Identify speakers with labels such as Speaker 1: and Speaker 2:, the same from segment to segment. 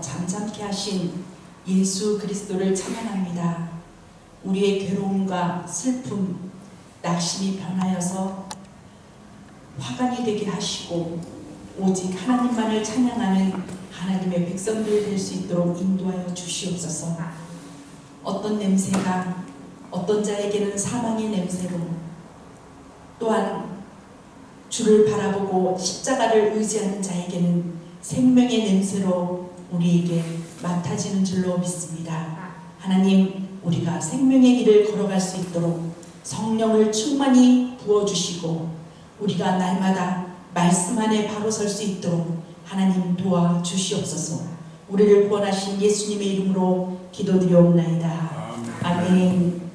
Speaker 1: 잠잠케 하신 예수 그리스도를 찬양합니다. 우리의 괴로움과 슬픔, 낙심이 변하여서 화관이 되게 하시고 오직 하나님만을 찬양하는 하나님의 백성들 될 수 있도록 인도하여 주시옵소서. 어떤 냄새가 어떤 자에게는 사망의 냄새로, 또한 주를 바라보고 십자가를 의지하는 자에게는 생명의 냄새로 우리에게 맡아지는 줄로 믿습니다. 하나님, 우리가 생명의 길을 걸어갈 수 있도록 성령을 충만히 부어주시고 우리가 날마다 말씀 안에 바로 설 수 있도록 하나님 도와주시옵소서. 우리를 구원하신 예수님의 이름으로 기도드리옵나이다. 아멘.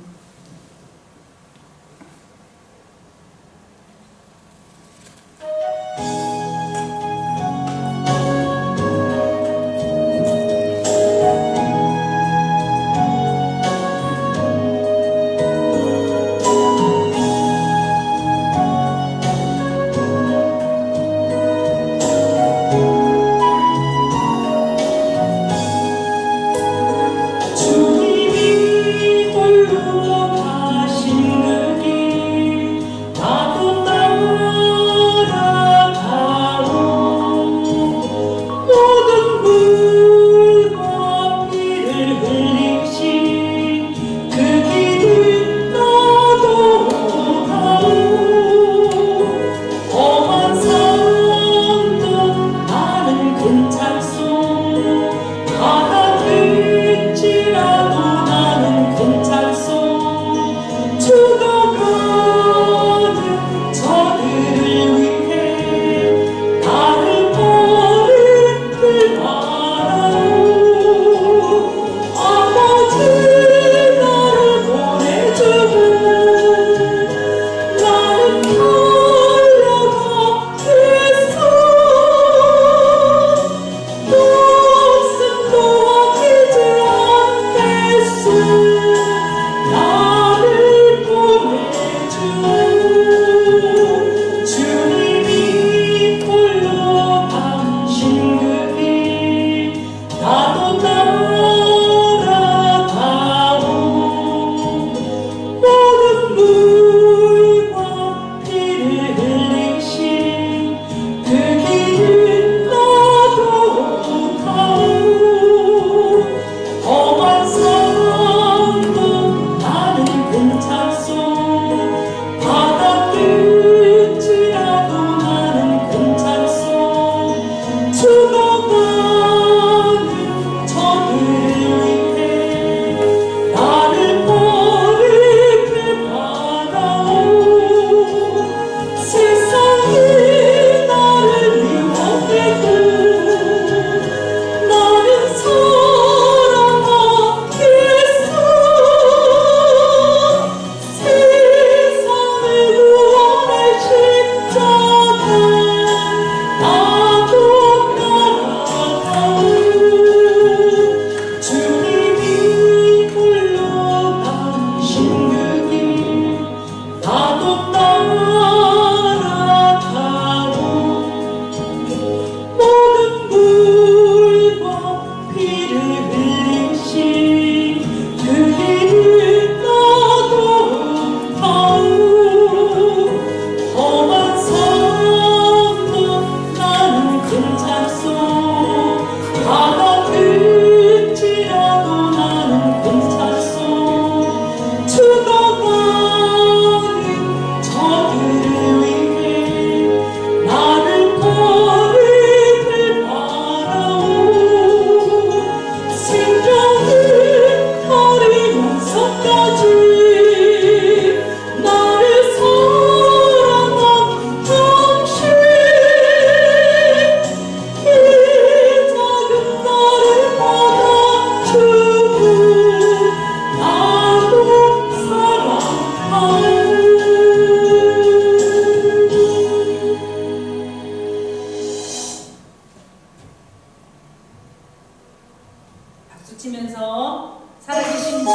Speaker 1: 치면서 살아계신 주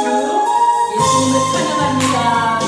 Speaker 1: 예수님을 찬양합니다.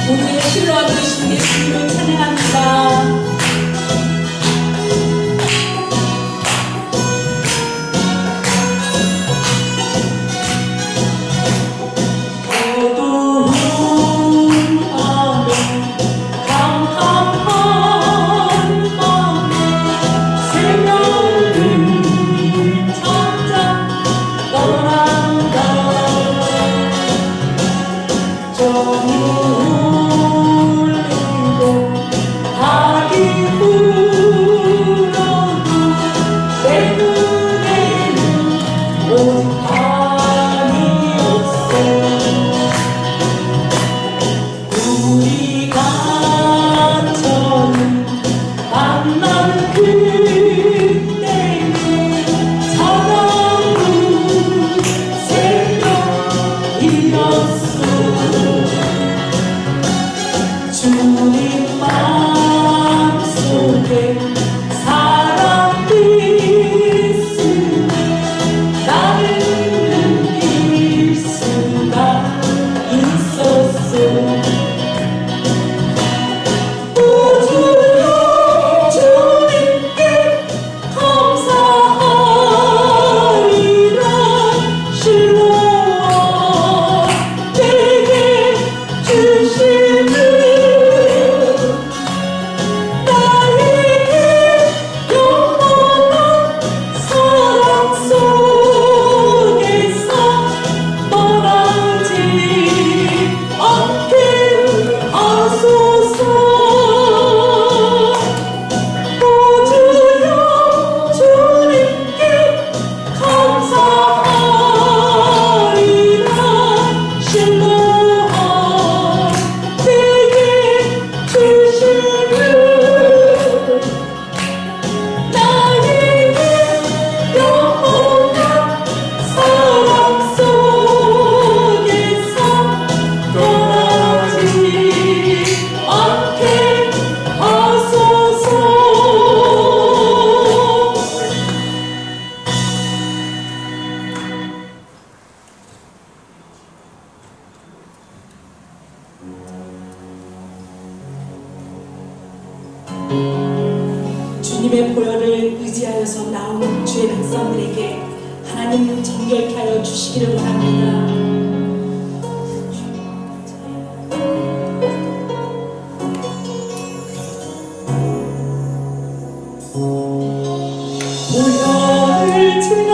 Speaker 1: 우리의 신뢰하고 계신 예수님을 찬양합니다. 주님의 보혈을 의지하여서 나오는 주의 백성들에게 하나님 정결케 하여 주시기를 원합니다. 보혈을 지나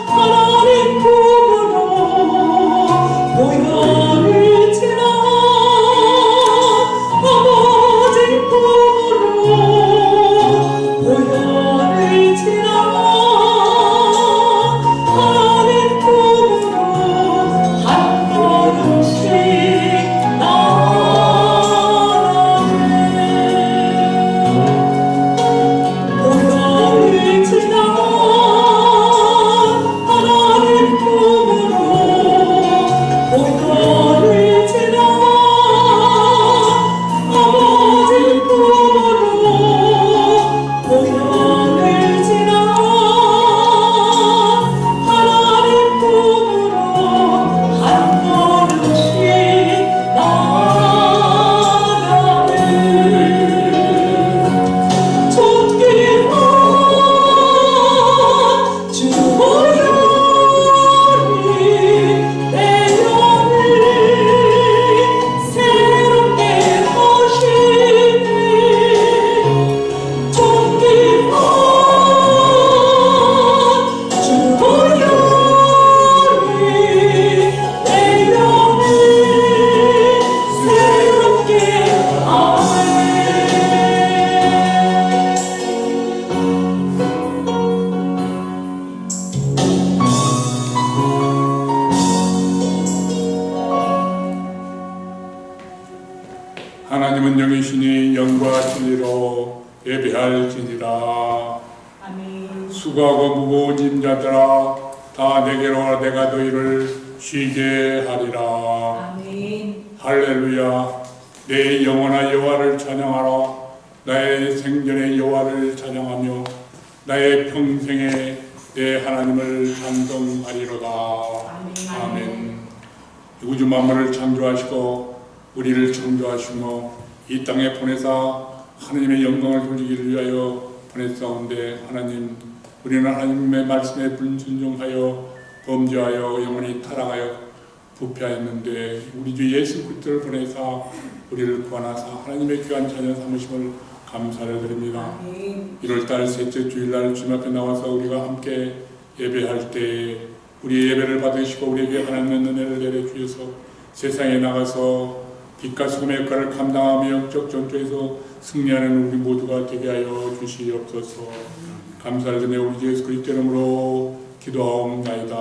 Speaker 1: 하나님 품으로 보혈을 지나 아버지 품으로 보혈을 지나 하나님 품으로 한 걸음씩
Speaker 2: 하나님은 영이시니 영과 진리로 예배할지니라.
Speaker 1: 아멘.
Speaker 2: 수고하고 무거운 짐자들아 다 내게로 오라. 내가 너희를 쉬게 하리라.
Speaker 1: 아멘.
Speaker 2: 할렐루야. 내 영혼아 여호와를 찬양하라. 나의 생전에 여호와를 찬양하며 나의 평생에 내 하나님을 찬송하리로다.
Speaker 1: 아멘.
Speaker 2: 아멘. 우주 만물을 창조하시고 우리를 창조하시며 이 땅에 보내사 하나님의 영광을 돌리기를 위하여 보냈사온데 하나님, 우리는 하나님의 말씀에 불순종하여 범죄하여 영원히 타락하여 부패하였는데 우리 주 예수 그리스도를 보내사 우리를 구원하사 하나님의 귀한 자녀 삼으심을 감사를 드립니다. 1월달 셋째 주일날 주님 앞에 나와서 우리가 함께 예배할 때 우리의 예배를 받으시고 우리에게 하나님의 은혜를 내려주셔서 세상에 나가서 빛과 소금의 역할을 감당하며 영적 전투에서 승리하는 우리 모두가 되게 하여 주시옵소서. 감사를 드리며 우리 주 예수 그리스도 이름으로 기도하옵나이다.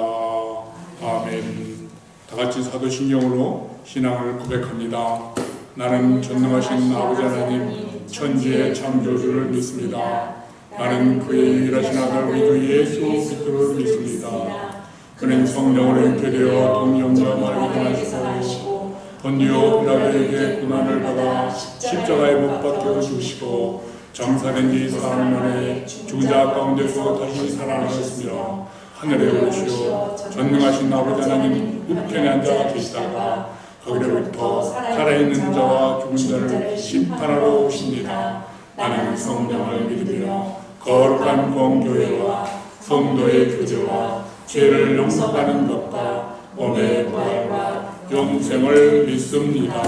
Speaker 2: 아멘. 다같이 사도신경으로 신앙을 고백합니다. 나는 전능하신 아버지 하나님 천지의 창조주를 믿습니다. 나는 그의 유일하신 아들 우리 주 예수 그리스도를 믿습니다. 그는 성령으로 잉태되어 동정녀 마리아에게서 나시고 본디오 빌라도에게 고난을 받아 십자가에 못 박혀 죽으시고 장사된 지 사흘 만에 죽은 자 가운데서 다시 살아나셨으며 하늘에 오르시어 전능하신 아버지 하나님 우편에 앉아 계시다가 거기로부터 살아있는 자와 죽은 자를 심판하러 오십니다. 나는 성령을 믿으며 거룩한 공교회와 성도의 교제와 죄를 용서하는 것과 몸의 부활과 영생을 믿습니다.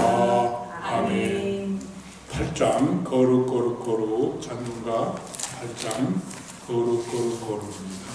Speaker 2: 아멘. 8장 거룩 찬송가 8장 거룩입니다.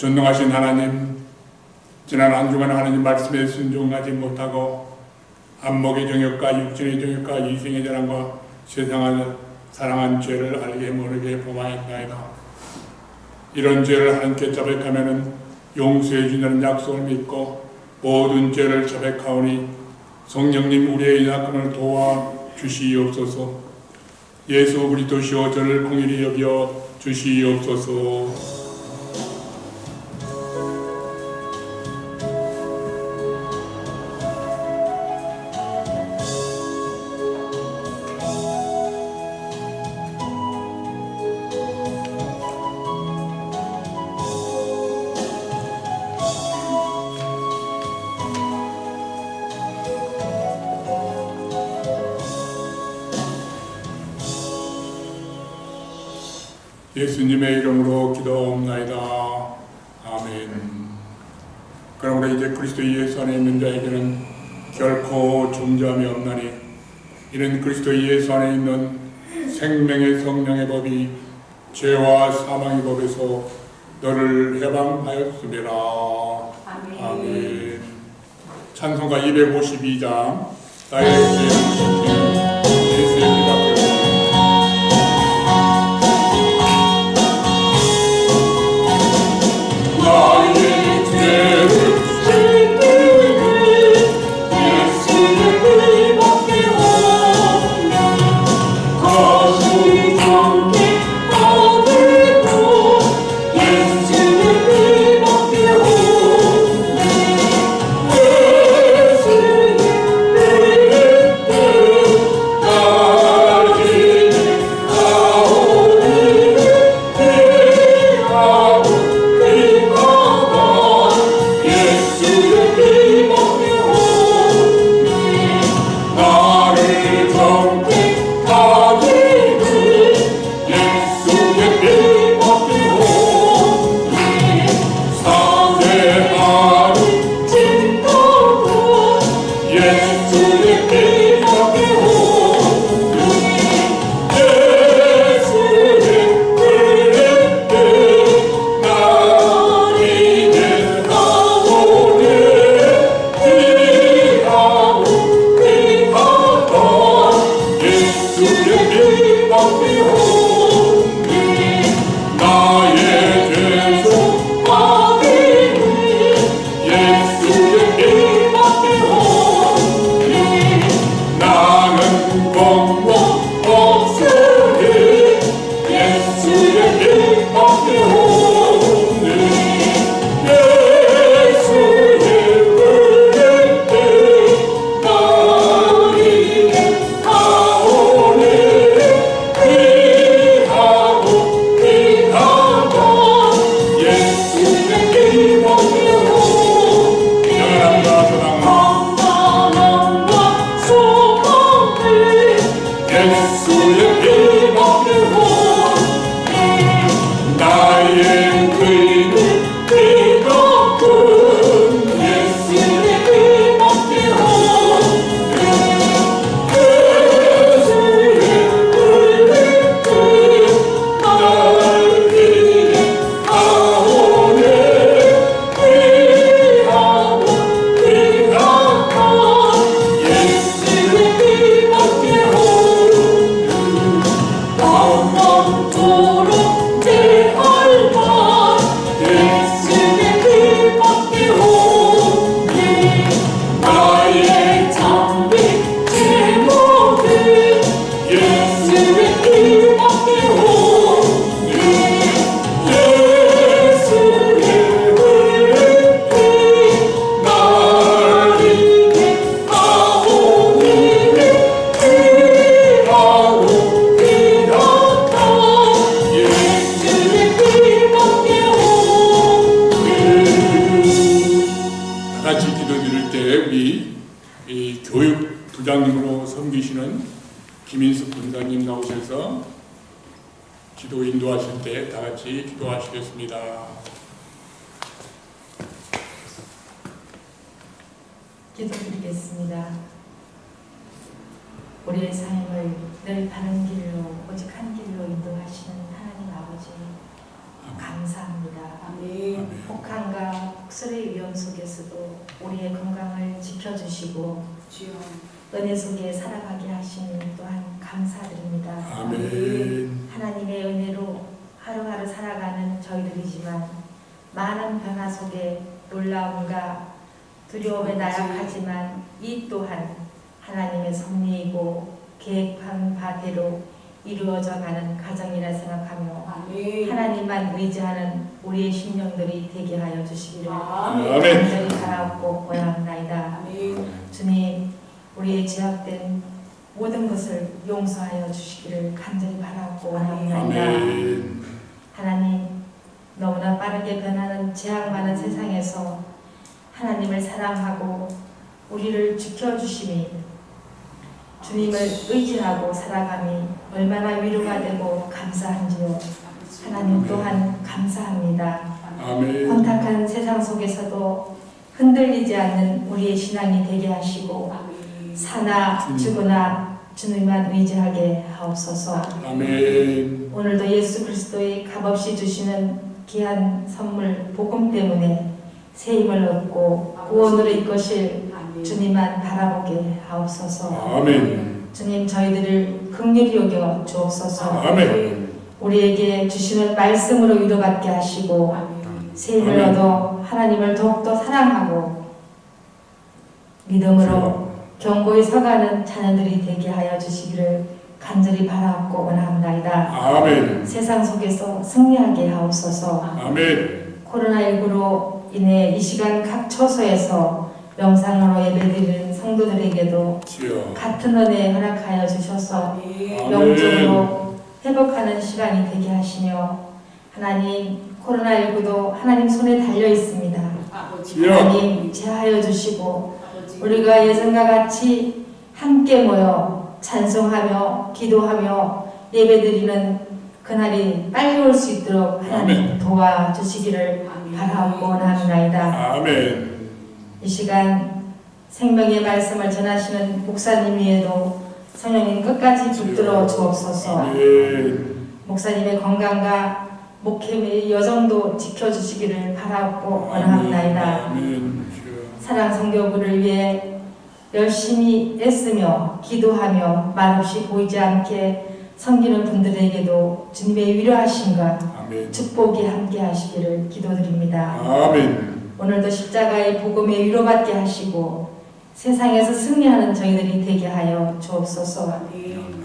Speaker 2: 전능하신 하나님, 지난 한 주간 하나님 말씀에 순종하지 못하고 안목의 정욕과 육신의 정욕과 이생의 자랑과 세상을 사랑한 죄를 알게 모르게 범하였나이다. 이런 죄를 하나님께 자백하면은 용서해 주는 약속을 믿고 모든 죄를 자백하오니 성령님 우리의 연약함을 도와 주시옵소서. 예수 그리스도시여 저를 긍휼히 여겨 주시옵소서. 예수님의 이름으로 기도하옵나이다. 아멘. 그러므로 이제 그리스도 예수 안에 있는 자에게는 결코 존재함이 없나니 이는 그리스도 예수 안에 있는 생명의 성령의 법이 죄와 사망의 법에서 너를 해방하였음이라.
Speaker 1: 아멘.
Speaker 2: 아멘. 찬송가 252장 나의 죄는 예수의 피밖에 부장님으로 섬기시는 김인숙 권사님 나오셔서 기도 인도하실 때 다 같이 기도하시겠습니다.
Speaker 1: 기도드리겠습니다. 우리의 삶을 늘 바른 길로 오직 한 길로 인도하시는 하나님 아버지 감사합니다.
Speaker 3: 아멘.
Speaker 1: 혹한과 혹설의 위험 속에서도 우리의 건강을 지켜주시고
Speaker 3: 주여
Speaker 1: 은혜 속에 살아가게 하시니 또한 감사드립니다.
Speaker 2: 아멘.
Speaker 1: 하나님의 은혜로 하루하루 살아가는 저희들이지만 많은 변화 속에 놀라움과 두려움에 나약하지만 이 또한 하나님의 섭리이고 계획한 바대로 이루어져가는 가정이라 생각하며 하나님만 의지하는 우리의 심령들이 되게 하여 주시기를 간절히 바라옵고 원합나이다. 주님, 우리의 죄악된 모든 것을 용서하여 주시기를 간절히 바라옵고 원합나이다. 하나님, 너무나 빠르게 변하는 죄악 많은 세상에서 하나님을 사랑하고 우리를 지켜주심이 주님을 의지하고 살아감이 얼마나 위로가 되고 감사한지요. 하나님 또한 감사합니다. 혼탁한 세상 속에서도 흔들리지 않는 우리의 신앙이 되게 하시고 사나 죽으나 주님만 의지하게 하옵소서.
Speaker 2: 아멘.
Speaker 1: 오늘도 예수 그리스도의 값없이 주시는 귀한 선물 복음 때문에 새 힘을 얻고 구원으로 이끄실 주님만 바라보게 하옵소서.
Speaker 2: 아멘.
Speaker 1: 주님, 저희들을 긍휼히 여겨 주옵소서.
Speaker 2: 아멘.
Speaker 1: 우리에게 주시는 말씀으로 위로받게 하시고 새 힘을 얻어 하나님을 더욱더 사랑하고 믿음으로 경고에 서가는 자녀들이 되게 하여 주시기를 간절히 바라옵고 원합나이다.
Speaker 2: 아멘.
Speaker 1: 세상 속에서 승리하게 하옵소서.
Speaker 2: 아멘.
Speaker 1: 코로나19로 인해 이 시간 각 처소에서 명상으로 예배드리는 성도들에게도
Speaker 2: 주여.
Speaker 1: 같은 은혜 허락하여 주셔서 영적으로 회복하는 시간이 되게 하시며 하나님, 코로나19도 하나님 손에 달려 있습니다. 하나님 제하여 주시고 우리가 예전과 같이 함께 모여 찬송하며 기도하며 예배드리는 그날이 빨리 올 수 있도록 하나님 도와주시기를 바라옵고 원합나이다.
Speaker 2: 아멘.
Speaker 1: 이 시간 생명의 말씀을 전하시는 목사님 위에도 성령님 끝까지 붙들어 주옵소서. 목사님의 건강과 목회의 여정도 지켜주시기를 바라옵고 원합나이다. 사랑 성교부를 위해 열심히 애쓰며 기도하며 말없이 보이지 않게 섬기는 분들에게도 주님의 위로하심과 축복이 함께 하시기를 기도드립니다.
Speaker 2: 아멘.
Speaker 1: 오늘도 십자가의 복음에 위로받게 하시고 세상에서 승리하는 저희들이 되게 하여 주옵소서.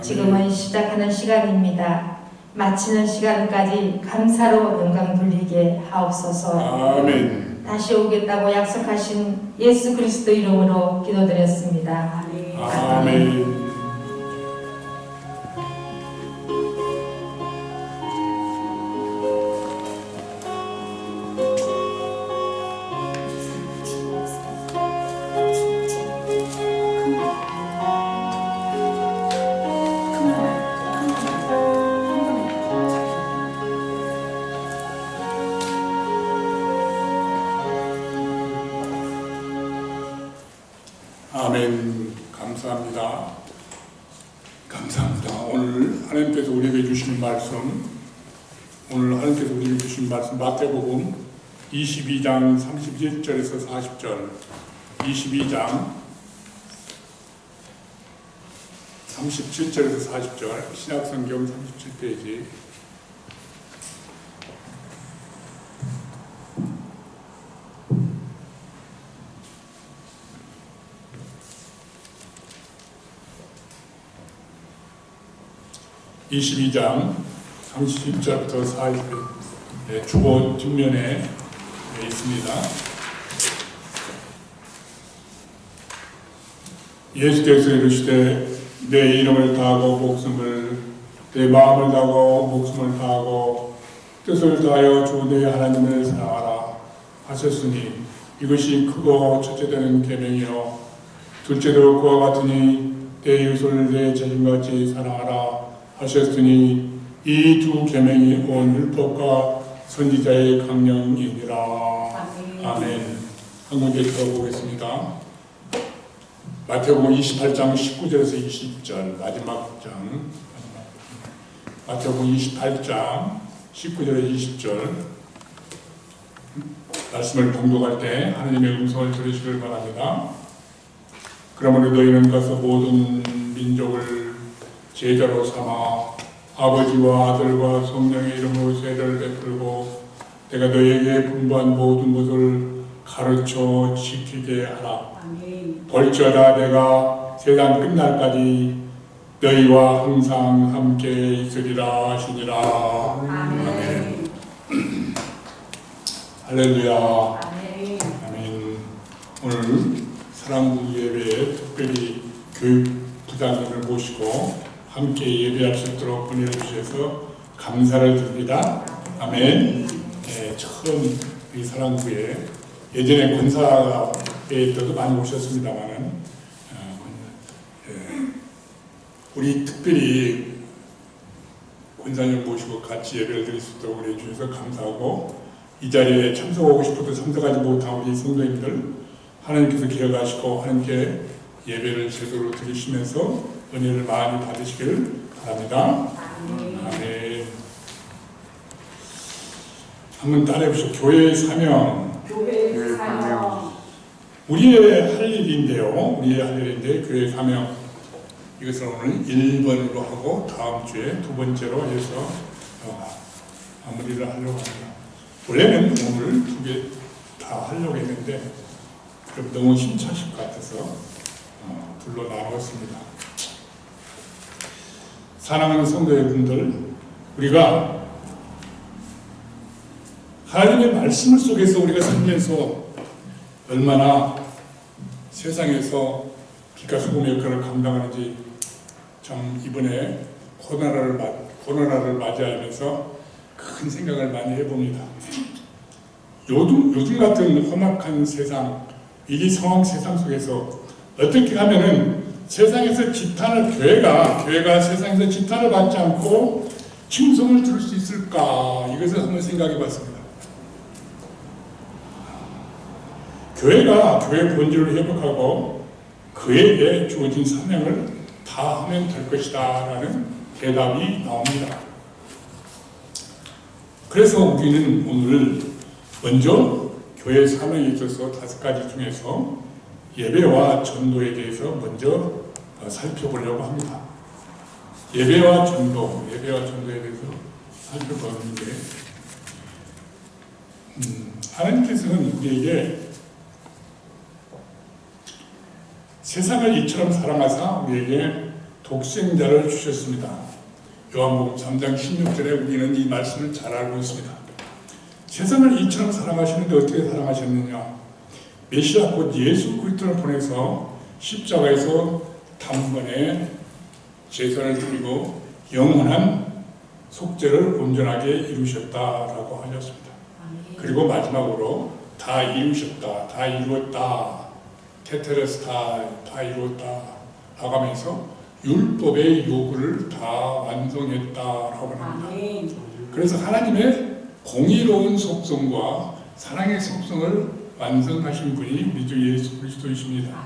Speaker 1: 지금은 시작하는 시간입니다. 마치는 시간까지 감사로 영광 돌리게 하옵소서.
Speaker 2: 아멘.
Speaker 1: 다시 오겠다고 약속하신 예수 그리스도 이름으로 기도드렸습니다.
Speaker 2: 아멘. 아멘. 감사합니다. 감사합니다. 오늘 하나님께서 우리에게 주신 말씀, 마태복음 22장 31절에서 40절, 22장 37절에서 40절, 신약성경 37페이지. (22장) 30절부터 40절 주보 뒷면에 있습니다. 예수께서 이르시되 내 이름을 다하고 목숨을 내 마음을 다하고 목숨을 다하고 뜻을 다하여 주 내 하나님을 사랑하라 하셨으니 이것이 크고 첫째 되는 계명이요 둘째도 그와 같으니 내 이웃을 내 자신같이 사랑하라 하셨으니 이 두 계명이 온 율법과 선지자의 강령이니라. 아멘. 한 군데 읽어보겠습니다. 마태복음 28장 19절에서 20절 마지막 장. 마태복음 28장 19절에서 20절 말씀을 봉독할 때 하나님의 음성을 들으시길 바랍니다. 그러므로 너희는 가서 모든 민족을 제자로 삼아 아버지와 아들과 성령의 이름으로 세례를 베풀고 내가 너희에게 분부한 모든 것을 가르쳐 지키게 하라. 볼지어다 내가 세상 끝날까지 너희와 항상 함께 있으리라 하시니라. 아멘. 할렐루야. 아멘. 오늘 사랑부 예배에 특별히 교육부장님을 모시고 함께 예배할 수 있도록 권유해 주셔서 감사를 드립니다. 아멘. 네, 처음 이 사랑부에 예전에 권사회 때도 많이 오셨습니다만은 우리 특별히 권사님 모시고 같이 예배를 드릴 수 있도록 권유해 주셔서 감사하고 이 자리에 참석하고 싶어도 참석하지 못한 우리 성도님들 하나님께서 기억하시고 하나님께 예배를 제대로 드리시면서 은혜를 많이 받으시길 바랍니다. 아멘. 한번 따라해 보시죠. 교회의 사명.
Speaker 3: 교회의 사명.
Speaker 2: 우리의 할 일인데요. 우리의 할 일인데 교회의 사명. 이것을 오늘 1번으로 하고 다음 주에 두 번째로 해서 마무리를 하려고 합니다. 원래는 오늘 두 개 다 하려고 했는데 그럼 너무 힘차실 것 같아서 둘로 나눴습니다. 사랑하는 성도 여러분들, 우리가 하나님의 말씀 속에서 우리가 살면서 얼마나 세상에서 빛과 소금의 역할을 감당하는지 참 이번에 코로나를 맞이하면서 큰 생각을 많이 해봅니다. 요즘 같은 험악한 세상, 위기 상황 세상 속에서 어떻게 하면은 세상에서 지탄을 교회가 세상에서 지탄을 받지 않고 칭송을 들을 수 있을까? 이것을 한번 생각해 봤습니다. 교회가 교회 본질을 회복하고 그에게 주어진 사명을 다 하면 될 것이다 라는 대답이 나옵니다. 그래서 우리는 오늘 먼저 교회 사명에 있어서 5가지 중에서 예배와 전도에 대해서 먼저 살펴보려고 합니다. 예배와 전도에 대해서 살펴보는데 하나님께서는 우리에게 세상을 이처럼 사랑하사 우리에게 독생자를 주셨습니다. 요한복음 3장 16절에 우리는 이 말씀을 잘 알고 있습니다. 세상을 이처럼 사랑하시는데 어떻게 사랑하셨느냐? 메시아 곧 예수 그리스도를 보내서 십자가에서 단번에 제사를 드리고 영원한 속죄를 온전하게 이루셨다라고 하셨습니다. 그리고 마지막으로 다 이루셨다, 다 이루었다, 테테레스타, 다 이루었다 라고 하면서 율법의 요구를 다 완성했다라고 합니다. 그래서 하나님의 공의로운 속성과 사랑의 속성을 완성하신 분이 우리 주 예수 그리스도이십니다.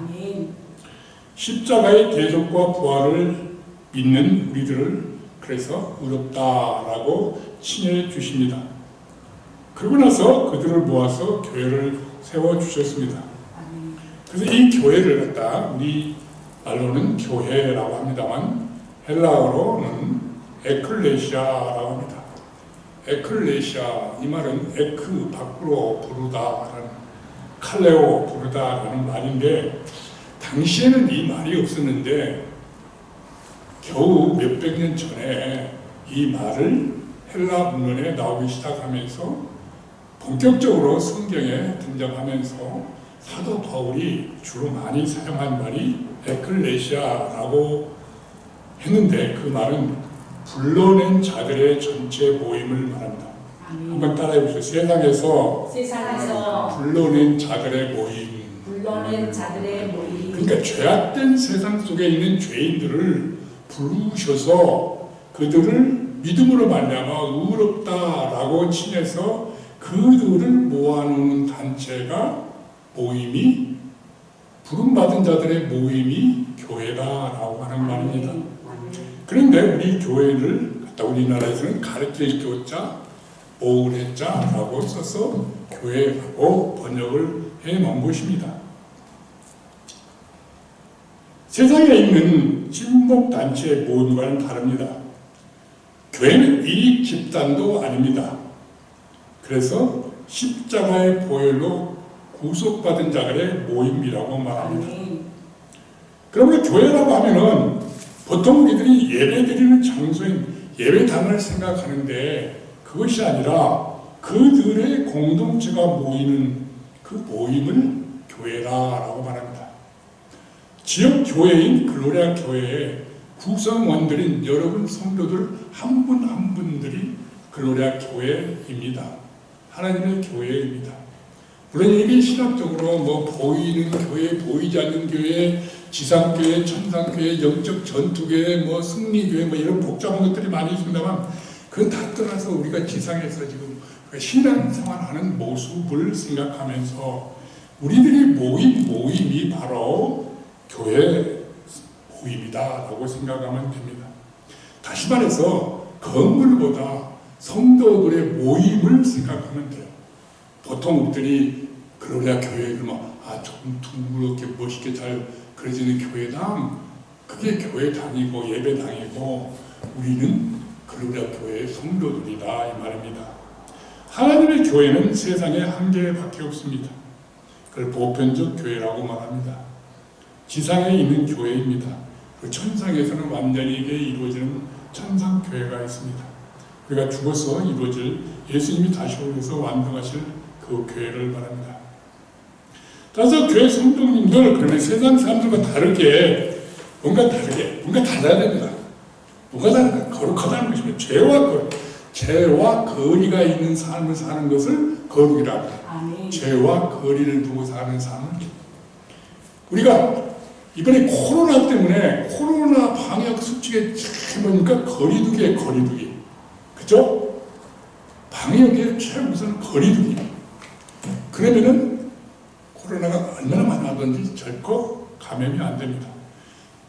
Speaker 2: 십자가의 대속과 부활을 믿는 우리들을 그래서 의롭다라고 칭해 주십니다. 그러고 나서 그들을 모아서 교회를 세워주셨습니다. 그래서 이 교회를 갖다 우리 말로는 교회라고 합니다만 헬라어로는 에클레시아라고 합니다. 에클레시아, 이 말은 에크, 밖으로 부르다라는, 칼레오, 부르다라는 말인데 당시에는 이 말이 없었는데 겨우 몇백 년 전에 이 말을 헬라 문헌에 나오기 시작하면서 본격적으로 성경에 등장하면서 사도 바울이 주로 많이 사용한 말이 에클레시아라고 했는데 그 말은 불러낸 자들의 전체 모임을 말합니다. 한번 따라해 보세요. 세상에서 불러낸 자들의 모임. 그러니까 죄악된 세상 속에 있는 죄인들을 부르셔서 그들을 믿음으로 말미암아 의롭다라고 칭해서 그들을 모아놓는 단체가 모임이 부름받은 자들의 모임이 교회다라고 하는 말입니다. 그런데 우리 교회를 갖다 우리나라에서는 가르칠 교자, 모을 자라고 써서 교회하고 번역을 해놓은 것입니다. 세상에 있는 친목단체 모임과는 다릅니다. 교회는 이익 집단도 아닙니다. 그래서 십자가의 보혈로 구속받은 자들의 모임이라고 말합니다. 그러면 교회라고 하면은 보통 우리들이 예배드리는 장소인 예배당을 생각하는데 그것이 아니라 그들의 공동체가 모이는 그 모임을 교회라고 말합니다. 지역 교회인 글로리아 교회의 구성원들인 여러분 성도들 한 분 한 분들이 글로리아 교회입니다. 하나님의 교회입니다. 물론 이게 신학적으로 뭐 보이는 교회, 보이지 않는 교회, 지상교회, 천상교회, 영적 전투교회, 뭐 승리교회, 뭐 이런 복잡한 것들이 많이 있습니다만 그건 다 떠나서 우리가 지상에서 지금 신앙생활하는 모습을 생각하면서 우리들이 모임이 바로 교회 모임이다라고 생각하면 됩니다. 다시 말해서 건물보다 성도들의 모임을 생각하면 돼요. 보통 우리들이 글로리아 교회 그러면 조금 둥그렇게 멋있게 잘 그려지는 교회당, 그게 교회당이고 예배당이고 우리는 글로리아 교회의 성도들이다 이 말입니다. 하나님의 교회는 세상에 한 개밖에 없습니다. 그걸 보편적 교회라고 말합니다. 지상에 있는 교회입니다. 그 천상에서는 완전히 이루어지는 천상교회가 있습니다. 우리가 죽어서 이루어질 예수님이 다시 오셔서 완성하실 그 교회를 말합니다. 따라서 교회 성도님들 그러면 세상 사람들과 다르게 뭔가 달라야 됩니다. 뭐가 다른가? 거룩하다는 것입니다. 죄와 거리가 있는 삶을 사는 것을 거룩이라 합니다. 죄와 거리를 두고 사는 삶을 우리가 이번에 코로나 때문에 코로나 방역 수칙에 보니까 거리두기에 거리두기. 그죠? 방역의 최우선 거리두기. 그러면은 코로나가 얼마나 많이 나든지 절코 감염이 안 됩니다.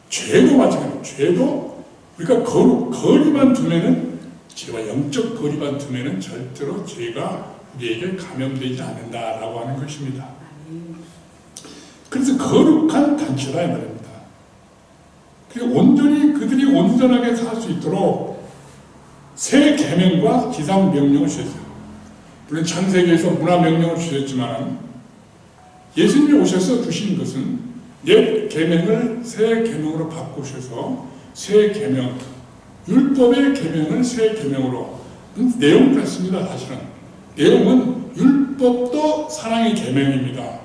Speaker 2: 죄도 마찬가지예요. 죄도 우리가 거리만 두면은 죄와 영적 거리만 두면은 절대로 죄가 우리에게 감염되지 않는다라고 하는 것입니다. 그래서 거룩한 단체다 이 말입니다. 그들이 온전하게 살 수 있도록 새 계명과 지상 명령을 주셨어요. 물론 창세기에서 문화 명령을 주셨지만 예수님이 오셔서 주신 것은 옛 계명을 새 계명으로 바꾸셔서 새 계명, 율법의 계명을 새 계명으로 내용 같습니다. 사실은 내용은 율법도 사랑의 계명입니다.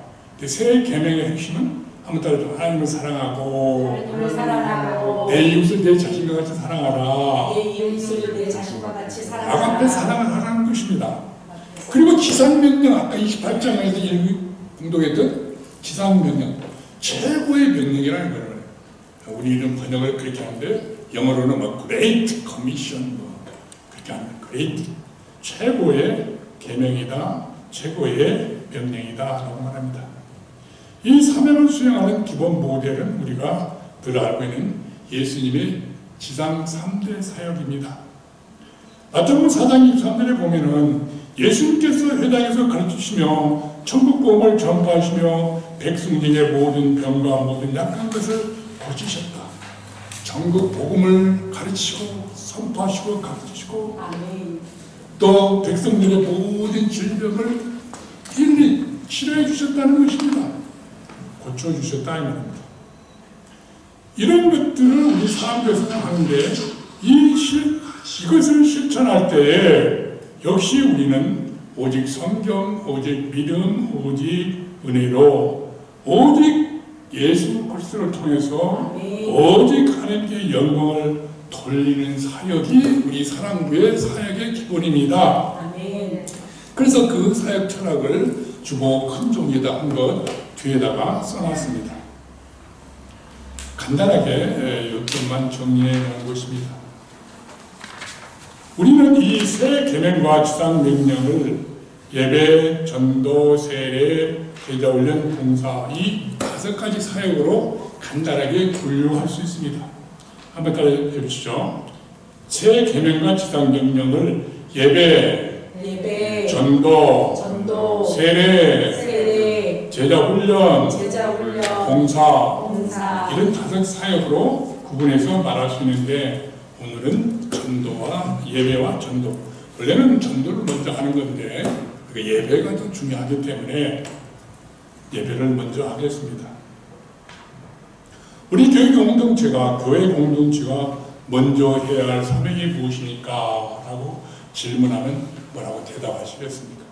Speaker 2: 새 계명의 핵심은 한번 따라서 하나님을 사랑하고 내 이웃을 내 자신과 같이 사랑하라. 아가페 사랑을 하라는 것입니다. 그리고 지상명령 아까 28장에서 공독했던 지상명령 최고의 명령이라는 거예요. 우리는 번역을 그렇게 하는데 영어로는 뭐 Great Commission 그렇게 합니다. Great 최고의 계명이다, 최고의 명령이다 라고 말합니다. 이 사명을 수행하는 기본 모델은 우리가 늘 알고 있는 예수님의 지상 3대 사역입니다. 마태복음 4장 23절에 보면은 예수님께서 회당에서 가르치시며 천국 복음을 전파하시며 백성들의 모든 병과 모든 약한 것을 고치셨다. 천국 복음을 가르치시고 선포하시고 가르치시고 또 백성들의 모든 질병을 일일이 치료해 주셨다는 것입니다. 고쳐주셨다 이 말입니다. 이런 것들을 우리 사람들에서 하는데 이것을 실천할 때에 역시 우리는 오직 성경, 오직 믿음, 오직 은혜로 오직 예수 그리스도를 통해서 오직 하나님께 영광을 돌리는 사역이 우리 사랑부의 사역의 기본입니다. 그래서 그 사역 철학을 주보 큰 종이에다 한 것 뒤에다가 써놨습니다. 간단하게 이것만 정리해 놓은 것입니다. 우리는 이 새 계명과 지상 명령을 예배, 전도, 세례, 제자훈련, 봉사 이 5가지 사역으로 간단하게 분류할 수 있습니다. 한번 따라해 보시죠. 새 계명과 지상 명령을 예배, 전도, 세례, 제자훈련, 봉사
Speaker 4: 봉사.
Speaker 2: 이런 5 사역으로 구분해서 말할 수 있는데 오늘은 전도와 예배와 전도. 원래는 전도를 먼저 하는 건데 예배가 더 중요하기 때문에 예배를 먼저 하겠습니다. 우리 교회 공동체가 먼저 해야 할 사명이 무엇입니까? 라고 질문하면 뭐라고 대답하시겠습니까?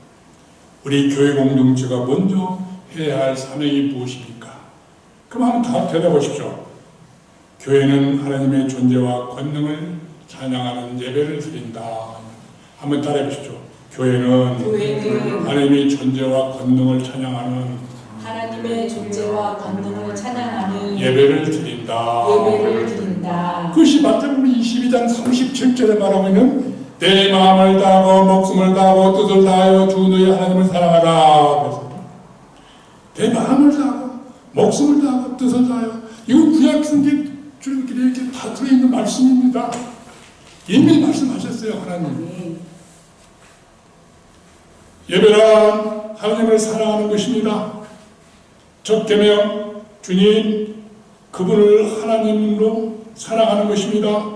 Speaker 2: 우리 교회 공동체가 먼저 해야 할 사명이 무엇입니까? 그럼 한번 다 대답하십시오. 교회는 하나님의 존재와 권능을 찬양하는 예배를 드린다. 한번 따라해 보십시오. 교회는 하나님의 존재와 권능을 찬양하는 예배를 드린다. 그것이 마태복음 22장 37절에 말하고 있는 내 마음을 다하고 목숨을 다하고 뜻을 다하여 주 너희 하나님을 사랑하라. 내 마음을 다하고 목숨을 다하고 뜻을 다하여. 이건 구약성경줄기에 이렇게 다 들어있는 말씀입니다. 이미 말씀하셨어요, 하나님. 예배란 하나님을 사랑하는 것입니다. 첫 계명, 주님, 그분을 하나님으로 사랑하는 것입니다.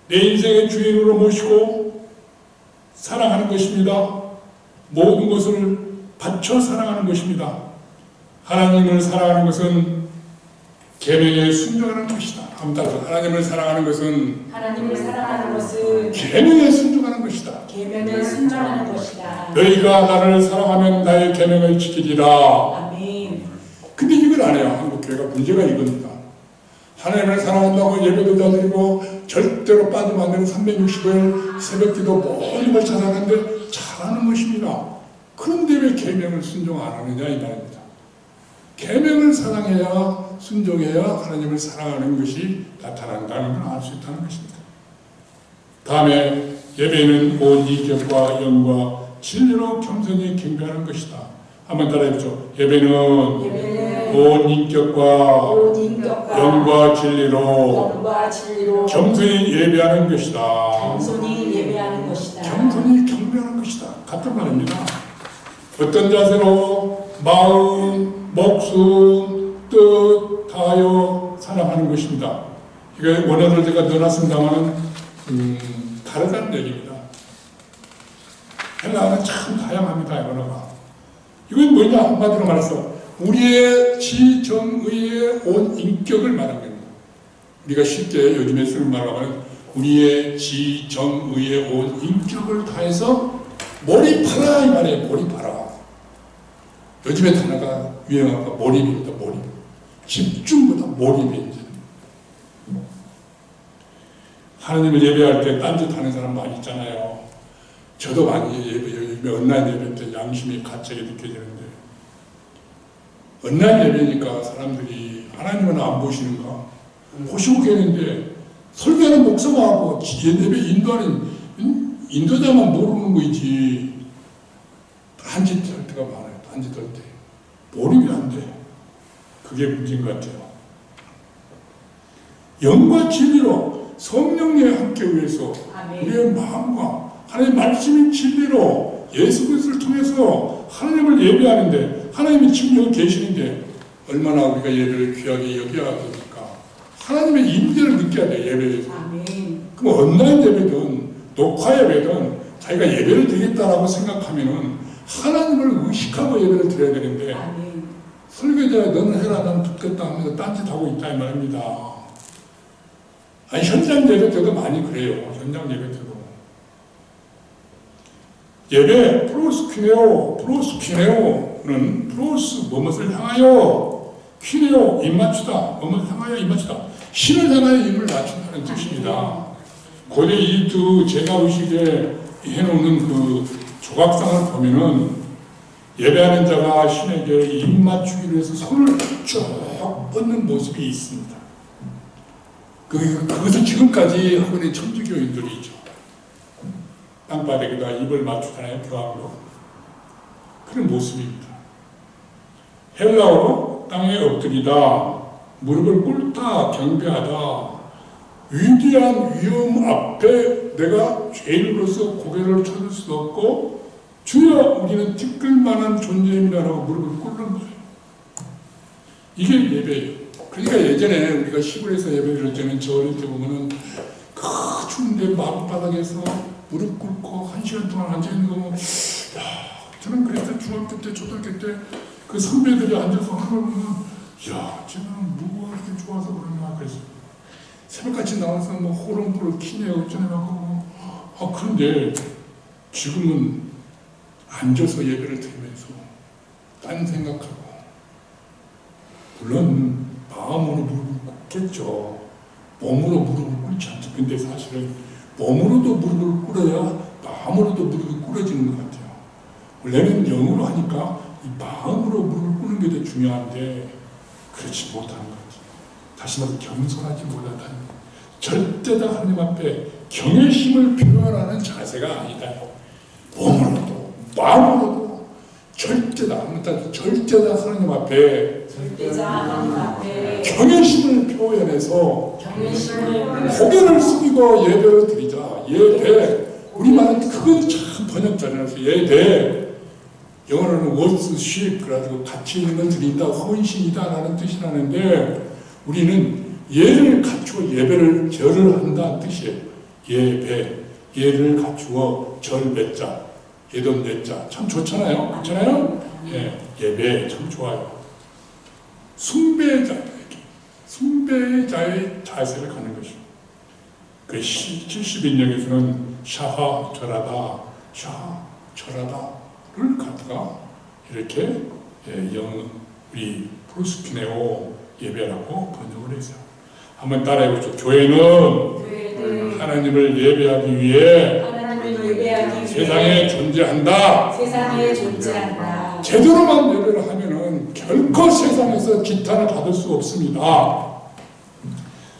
Speaker 2: 내 인생의 주인으로 모시고 사랑하는 것입니다. 모든 것을 바쳐 사랑하는 것입니다. 하나님을 사랑하는 것은 계명에 순종하는 것이다. 하나님을 사랑하는 것은 계명에 순종하는 것이다. 너희가 나를 사랑하면 나의 계명을 지키리라. 근데 이걸 안 해요. 한국교회가 문제가 이겁니다. 하나님을 사랑한다고 예배도 다 드리고 절대로 빠지면 안 되는 365일 새벽기도 모든 걸 찾아가는데 잘하는 것입니다. 그런데 왜 계명을 순종 안 하느냐 이 말입니다. 계명을 사랑해야 순종해야 하나님을 사랑하는 것이 나타난다는 걸 알 수 있다는 것입니다. 다음에 예배는 온 인격과 영과 진리로 겸손히 경배하는 것이다. 한번 따라해보죠. 예배는 온 인격과 영과 진리로 겸손히 예배하는 것이다. 겸손히 경배하는 것이다. 같은 말입니다. 어떤 자세로 마음, 목숨, 뜻 다하여 사랑하는 것입니다. 이거 원어를 제가 넣어놨습니다만 다르다는 얘기입니다. 헬라어는 참 다양합니다. 언어가. 이건 뭐냐 한마디로 말해서 우리의 지정의의 온 인격을 말하는 겁니다. 우리가 쉽게 요즘에 쓰는 말로 하면 우리의 지정의의 온 인격을 다해서 몰입하라 이 말이에요. 몰입하라. 요즘에 단어가 유행한 거 몰입입니다. 몰입. 집중보다 몰입이 이제. 하나님을 예배할 때 딴짓하는 사람 많이 있잖아요. 저도 많이 요즘에 온라인 예배 때 양심이 가책이 느껴지는데 온라인 예배니까 사람들이 하나님은 안 보시는가? 보시고 계는데 설교하는 목사가 하고 예배 인도하는 인도자만 모르는 거이지. 딴짓할 때가 많아요. 딴짓할 때. 몰입이 안 돼. 그게 문제인 것 같아요. 영과 진리로 성령의 함께 위해서 우리의 마음과 하나님의 말씀인 진리로 예수 그리스도를 통해서 하나님을 예배하는데 하나님이 지금 여기 계시는데 얼마나 우리가 예배를 귀하게 여겨야 됩니까? 하나님의 임재를 느껴야 돼. 예배에서. 그럼 온라인 예배든 녹화 예배든 자기가 예배를 드리겠다라고 생각하면은 하나님을 의식하고 예배를 드려야 되는데 설교자야 너는 해라 난 듣겠다 하면서 딴짓하고 있다 이 말입니다. 아니 현장 예배 때도 많이 그래요. 현장 예배 때도. 예배 프로스퀴네오는 프로스 무엇을 향하여 퀴네오 입맞추다 무엇을 향하여 입맞추다 신을 향하여 입을 맞춘다는 뜻입니다. 고대 이집트 제가 의식에 해놓는 그 조각상을 보면은 예배하는 자가 신에게 입 맞추기 위해서 손을 쭉 뻗는 모습이 있습니다. 그것을 지금까지 하고 있는 천주교인들이 있죠. 땅바닥에다 입을 맞추잖아요. 벽으로. 그런 모습입니다. 헬라어로 땅에 엎드리다, 무릎을 꿇다, 경배하다, 위대한 위험 앞에 내가 죄인으로서 고개를 쳐들 수 없고 주여 우리는 티끌만한 존재입니다라고 무릎을 꿇는 거예요. 이게 예배예요. 그러니까 예전에 우리가 시골에서 예배를 드릴 때는 저 어릴 때 보면은 그 추운데 마룻바닥에서 무릎 꿇고 1시간 동안 앉아있는 거 보면 야, 저는 그랬을 때 중학교 때 초등학교 때 그 선배들이 앉아서 하는 걸 보면 야, 쟤는 뭐가 그렇게 좋아서 그러나 그래서 새벽같이 나와서 뭐 호롱불을 키네 어쩌네 하고 그런데 지금은 앉아서 예배를 드리면서 딴 생각하고 물론 마음으로 무릎을 꿇겠죠. 몸으로 무릎을 꿇지 않죠. 근데 사실은 몸으로도 무릎을 꿇어야 마음으로도 무릎이 꿇어지는 것 같아요. 원래는 영으로 하니까 이 마음으로 무릎을 꿇는 게 더 중요한데 그렇지 못하는 거지. 다시 말해 겸손하지 못하다는 절대 다 하나님 앞에 경외심을 표현하는 자세가 아니다. 몸으로도 마음으로도 절대 다 하나님 앞에 경외심을 표현해서 고개를 숙이고 예배를 드리자. 예배 우리말은 그건 참 번역 잘해서 예배 영어로는 worship 그래가지고 가치 있는 걸 드린다 헌신이다 라는 뜻이 나는데 우리는 예를 갖추어 예배를 절을 한다는 뜻이에요. 예배 예를 갖추어 절 맺자 예돈 맺자 참 좋잖아요. 그렇잖아요. 예, 예배 참 좋아요. 숭배자의 자세를 갖는 것이고 그 70인역에서는 샤하 절하다 샤하 절하다를 갖다가 이렇게 우리 프로스피네오 예배라고 번역을 했어요. 한번 따라해보죠. 교회는 하나님을 예배하기 위해 세상에 존재한다. 제대로만 예배를 하면은 결코 세상에서 기탄을 받을 수 없습니다.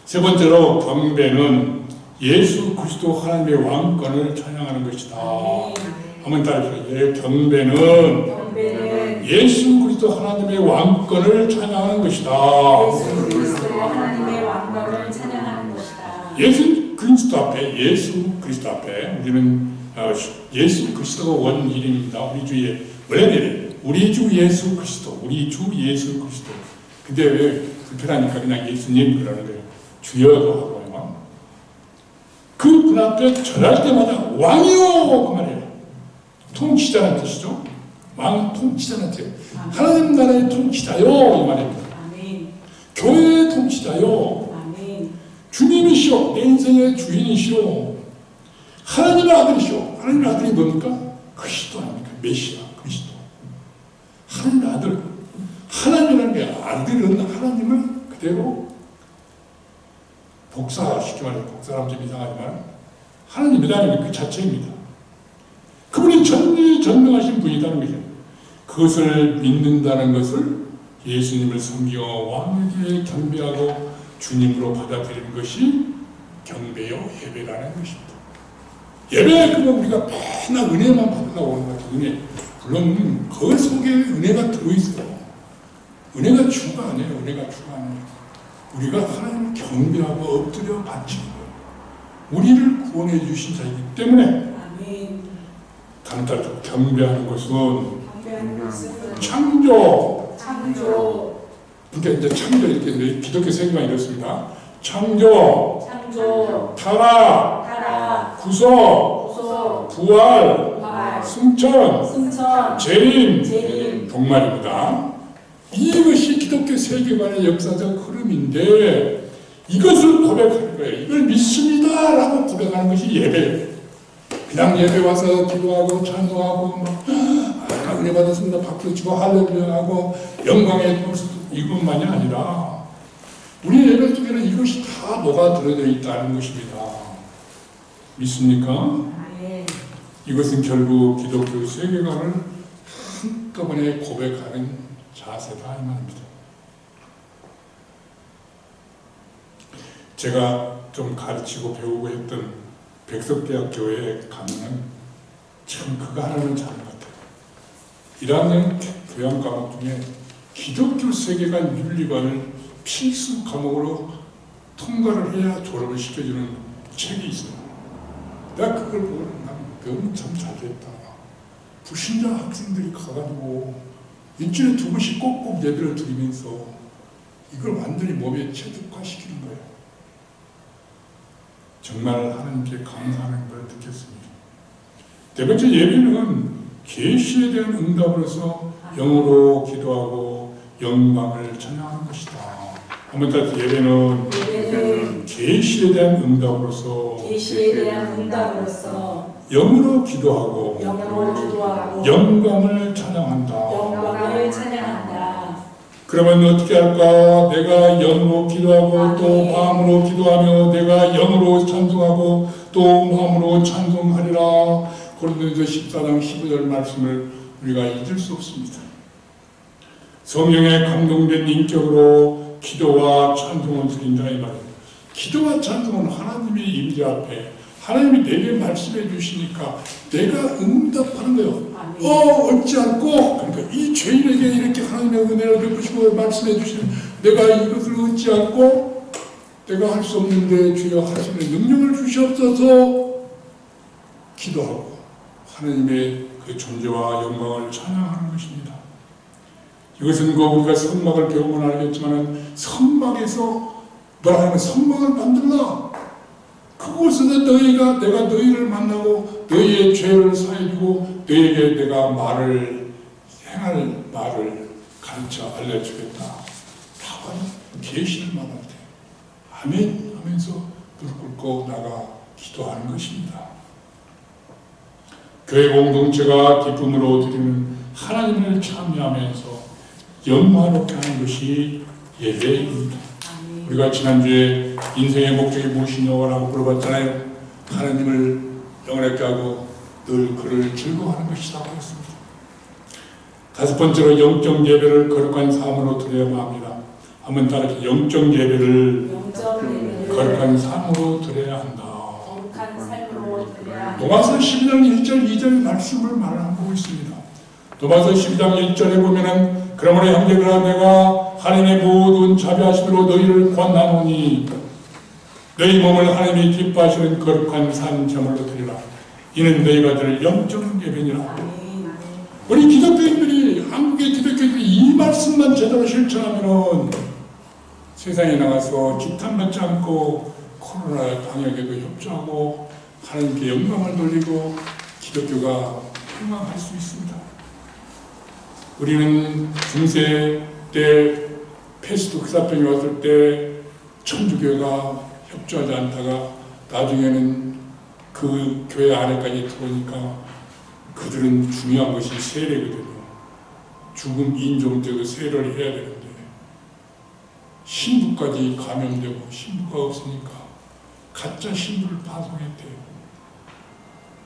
Speaker 2: 세 번째로 경배는 예수 그리스도 하나님의 왕권을 찬양하는 것이다. 한번 따라해보세요. 경배는 예수 그리스도 하나님의 왕권을 찬양하는 것이다. 예수 그리스도 앞에 우리는 예수 그리스도가 원 이름입니다. 우리 주 예수 그리스도. 근데 왜 불편하니까 그냥 예수님 그러는 거예요. 주여도 하고 그 분 앞에 절할 때마다 왕이요 그 말이에요. 통치자라는 뜻이죠. 왕 통치자라는 뜻이에요. 하나님 나라의 통치자요 이 말입니다. 교회의 통치자요. 주님이시오. 내 인생의 주인이시오. 하나님의 아들이시오. 하나님의 아들이 뭡니까? 그리스도 아닙니까? 메시아 그리스도. 하나님의 아들. 하나님이라는 게 아들은 하나님을 그대로 복사하면 좀 이상하지만 하나님이라는 게 그 자체입니다. 그분이 전능하신 분이라는 것이죠. 그것을 믿는다는 것을 예수님을 섬기어 왕에게 경배하고 주님으로 받아들이는 것이 경배요 예배라는 것입니다. 예배 그건 우리가 맨날 은혜만 받으려고 오는 거죠. 은혜. 물론 그 속에 은혜가 들어있어요. 은혜가 주가 아니에요. 우리가 하나님을 경배하고 엎드려 바치는 거예요. 우리를 구원해 주신 자이기 때문에 간단히 경배하는 것은 창조. 그러니까 이제 창조 이렇게 기독교 세계가 이렇습니다. 창조, 타락, 구속, 부활, 승천, 재림, 종말입니다. 이것이 기독교 세계관의 역사적 흐름인데 이것을 고백하는 거예요. 이걸 믿습니다 라고 고백하는 것이 예배예요. 그냥 예배 와서 기도하고 찬송하고 은혜 받았습니다 박수 치고 할렐루야 하고 영광의 박수 이것만이 아니라 우리 예배 속에는 이것이 다 녹아 들어져 있다는 것입니다. 믿습니까? 이것은 결국 기독교 세계관을 한꺼번에 고백하는 자세다 이 말입니다. 제가 좀 가르치고 배우고 했던 백석대학교에 가면은 참 그거 하나는 잘한 것 같아요. 1학년 교양 과목 중에 기독교 세계관 윤리관을 필수 과목으로 통과를 해야 졸업을 시켜주는 책이 있어요. 내가 그걸 보고 난 참 잘됐다. 불신자 학생들이 가가지고 일주일에 2번씩 꼭꼭 예배를 드리면서 이걸 완전히 몸에 체득화시키는 거예요. 정말 하나님께 감사하는 걸 느꼈습니다. 네 번째 예배는 계시에 대한 응답으로서 영으로 기도하고 영광을 찬양하는 것이다. 한번 다시 예배는 계시에 대한 응답으로서 영으로 기도하고 영광을 찬양한다. 그러면 어떻게 할까? 내가 영으로 기도하고 또 마음으로 기도하며 내가 영으로 찬송하고 또 마음으로 찬송하리라. 고린도전서 14장 15절 말씀을 우리가 잊을 수 없습니다. 성령에 감동된 인격으로 기도와 찬송을 드린다 이 말이에요. 기도와 찬송은 하나님의 임재 앞에 하나님이 내게 말씀해 주시니까 내가 응답하는 거예요. 어찌 않고 그러니까 이 죄인에게 이렇게 하나님의 은혜를 베푸시고 말씀해 주시는 내가 이것을 어찌 않고 내가 할 수 없는데 주여 하시는 능력을 주시옵소서 기도하고 하나님의 그 존재와 영광을 찬양하는 것입니다. 이것은 우리가 선막을 배우면 알겠지만 선막에서 뭐라 하면 선막을 만들라. 그곳에서 내가 너희를 만나고 너희의 죄를 사해주고 너희에게 내가 행할 말을 가르쳐 알려주겠다. 다만 계시를 말할 때 아멘 하면서 무릎 꿇고 나가 기도하는 것입니다. 교회 공동체가 기쁨으로 드리는 하나님을 참여하면서 영화롭게 하는 것이 예배입니다. 우리가 지난주에 인생의 목적이 무엇이냐고 물어봤잖아요. 하나님을 영원하게 하고 늘 그를 즐거워하는 것이라고 했습니다. 다섯 번째로 영적 예배를 거룩한 삶으로 드려야만 합니다. 한번 따라서 영적 예배를 거룩한 삶으로 드려야 한다. 로마서 12장 1절 2절 말씀을 말하고 있습니다. 로마서 12장 1절에 보면은 그러므로 형제들아 내가 하나님의 모든 자비하심으로 너희를 권하노니 너희 몸을 하나님이 기뻐하시는 거룩한 산 제물로 드리라. 이는 너희가 들 영적 예배니라. 우리 기독교인들이 한국의 기독교인들이 이 말씀만 제대로 실천하면 세상에 나가서 기탄받지 않고 코로나 방역에도 협조하고 하나님께 영광을 돌리고 기독교가 흥망할 수 있습니다. 우리는 중세 때 패스트 흑사병이 왔을 때 천주교가 협조하지 않다가 나중에는 그 교회 안에까지 들어오니까 그들은 중요한 것이 세례거든요. 죽음 인종되고 세례를 해야 되는데 신부까지 감염되고 신부가 없으니까 가짜 신부를 파송했대요.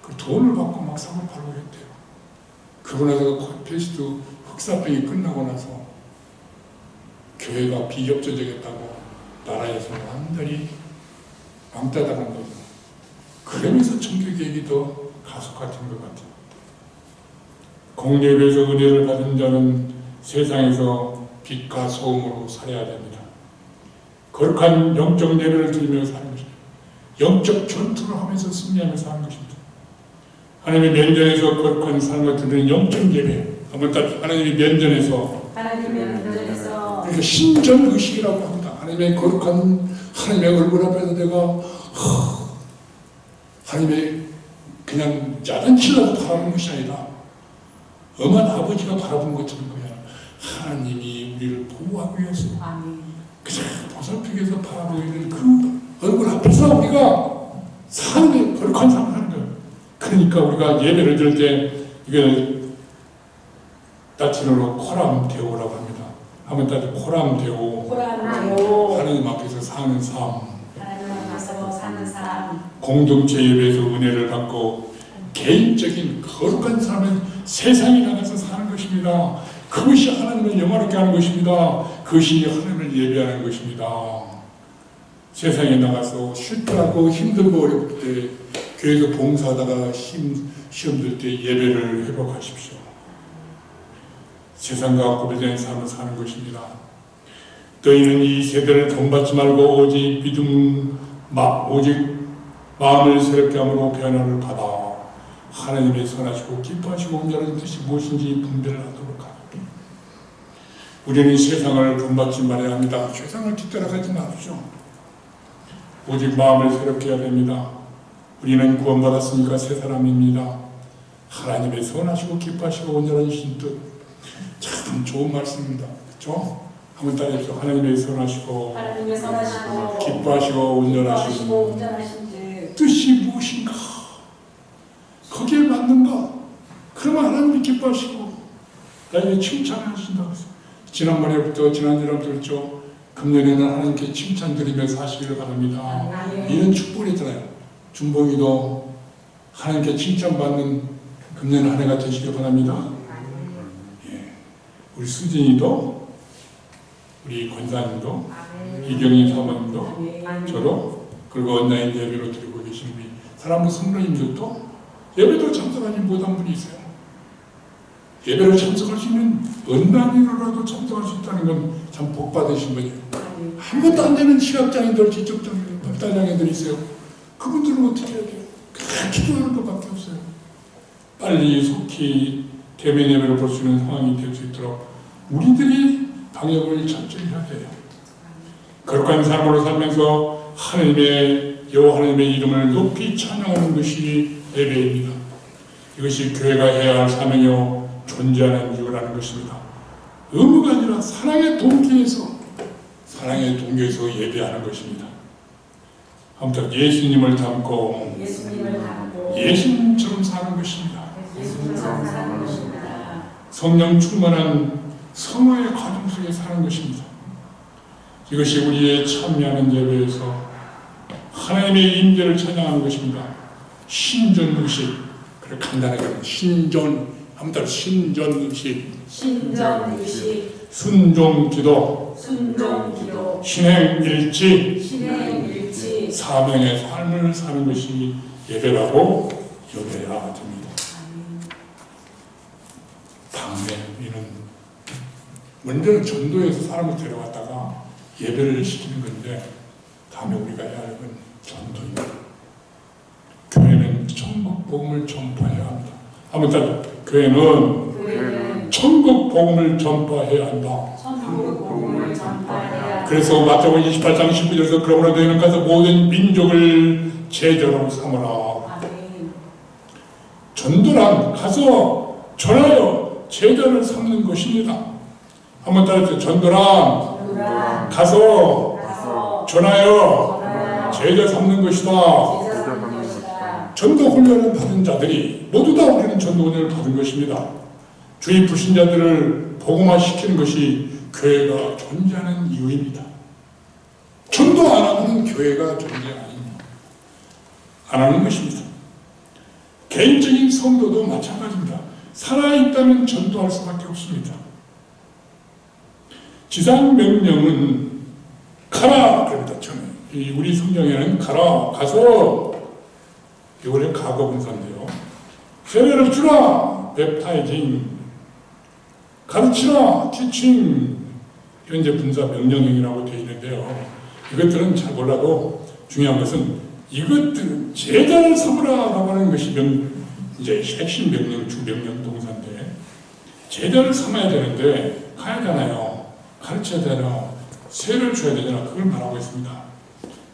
Speaker 2: 그 돈을 받고 막 사고 팔고 했대요. 그러고 나서 패스트 흑사병이 끝나고 나서 교회가 비협조적이었다고 나라에서 완전히 왕따당한 거죠. 그러면서 천주교육이 더 가속화된 것 같아요. 공예배에서 은혜를 받은 자는 세상에서 빛과 소음으로 살아야 됩니다. 거룩한 영적 예배를 드리며 사는 것입니다. 영적 전투를 하면서 승리하며 사는 것입니다. 하나님의 면전에서 거룩한 삶을 드리는 영적 예배. 한번 딱 하나님의 면전에서 그러니까 신전의식이라고 합니다. 하나님의 거룩한 하나님의 얼굴 앞에서 내가 하나님의 그냥 야단치라고 바라보는 것이 아니라 엄한 아버지가 바라보는 것처럼 그냥 하나님이 우리를 보호하기 위해서 그냥 보살피기 위해서 바라보고 있는 그 얼굴 앞에서 우리가 사는 거룩한 삶을 하는 거예요. 그러니까 우리가 예배를 드릴 때 이게 라틴어로 코람 데오라고 합니다. 한번 따져 코람 데오. 하나님 앞에서 사는 삶. 공동체 예배에서 은혜를 받고 개인적인 거룩한 삶은 세상에 나가서 사는 것입니다. 그것이 하나님을 영화롭게 하는 것입니다. 그것이 하나님을 예배하는 것입니다. 세상에 나가서 실패하고 힘들고 어렵을 때 교회에서 봉사하다가 시험 들 때 예배를 회복하십시오. 세상과 구별된 삶을 사는 것입니다. 너희는 이 세대를 본받지 말고 오직 오직 마음을 새롭게 함으로 변화를 받아 하나님의 선하시고 기뻐하시고 온전한 뜻이 무엇인지 분별을 하도록 하라. 우리는 세상을 본받지 말아야 합니다. 세상을 뒤따라가지 마십시오. 오직 마음을 새롭게 해야 됩니다. 우리는 구원받았으니까 새 사람입니다. 하나님의 선하시고 기뻐하시고 온전하신 뜻. 참 좋은 말씀입니다. 그렇죠? 한번 따라해보세요. 하나님의 선하시고 기뻐하시고 온전하신 뜻이 무엇인가? 거기에 맞는가? 그러면 하나님이 기뻐하시고 나에게 칭찬하신다고 했어요. 지난번에부터 지난주부터 그랬죠. 금년에는 하나님께 칭찬드리며 사시기를 바랍니다. 이런 축복이잖아요. 준봉이도 하나님께 칭찬받는 금년 한 해가 되시길 바랍니다. 예. 우리 수진이도, 우리 권사님도, 이경희 사모님도, 저도, 그리고 온라인 예배로 드리고 계신 우리 사랑부 성도님들도 예배도 참석하지 못한 분이 있어요. 예배를 참석할 수 있는 온라인으로라도 참석할 수 있다는 건 참 복받으신 분이에요. 아무것도 안 되는 시각장애들, 지적장애들, 발달장애들이 있어요. 그분들은 어떻게 해야 돼요? 그냥 기도하는 것밖에 없어요. 빨리 속히 대면 예배를 볼 수 있는 상황이 될 수 있도록 우리들이 방역을 철저히 해야 돼요. 거룩한 삶으로 살면서 여호와 하나님의 이름을 높이 찬양하는 것이 예배입니다. 이것이 교회가 해야 할 사명이요 존재하는 이유라는 것입니다. 의무가 아니라 사랑의 동기에서 예배하는 것입니다. 아무튼 예수님을 닮고 예수님처럼 사는 것입니다. 성령 충만한 성화의 과정 속에 사는 것입니다. 이것이 우리의 참여하는 예배에서 하나님의 임재를 찬양하는 것입니다. 신전의식, 그래 간단하게 신전의식, 순종기도, 신행일치, 사명의 삶을 사는 것이 예배라고 여겨야 됩니다. 다음에 우리는 먼저는 전도에서 사람을 데려왔다가 예배를 시키는 건데 다음에 우리가 해야 할 건 전도입니다. 교회는 천국 복음을 전파해야 합니다. 아무튼 교회는 천국 복음을 전파해야 한다. 그래서 마태복음 28장 19절에서 그러므로 너희는 가서 모든 민족을 제자로 삼으라. 전도란 가서 전하여 제자를 삼는 것입니다. 한번 따라해주세요. 전도란 가서 전하여 제자 삼는 것이다. 전도 훈련을 받은 자들이 모두 다 우리는 전도 훈련을 받은 것입니다. 주의 불신자들을 복음화시키는 것이 교회가 존재하는 이유입니다. 전도 안 하고는 교회가 존재 안 하는 것입니다. 개인적인 성도도 마찬가지입니다. 살아있다면 전도할 수밖에 없습니다. 지상 명령은 가라 그럽니다. 우리 성경에는 가서 이번에 과거 분사인데요. 세례를 주라, baptizing, 가르치라, teaching, 현재 분사 명령형이라고 되어 있는데요. 이것들은 잘 몰라도 중요한 것은 이것들은 제자를 삼으라라고 하는 것이 이제 핵심 명령, 주명령 동사인데 제자를 삼아야 되는데 가야잖아요. 가르쳐야 되잖아요. 세례를 줘야 되잖아. 그걸 말하고 있습니다.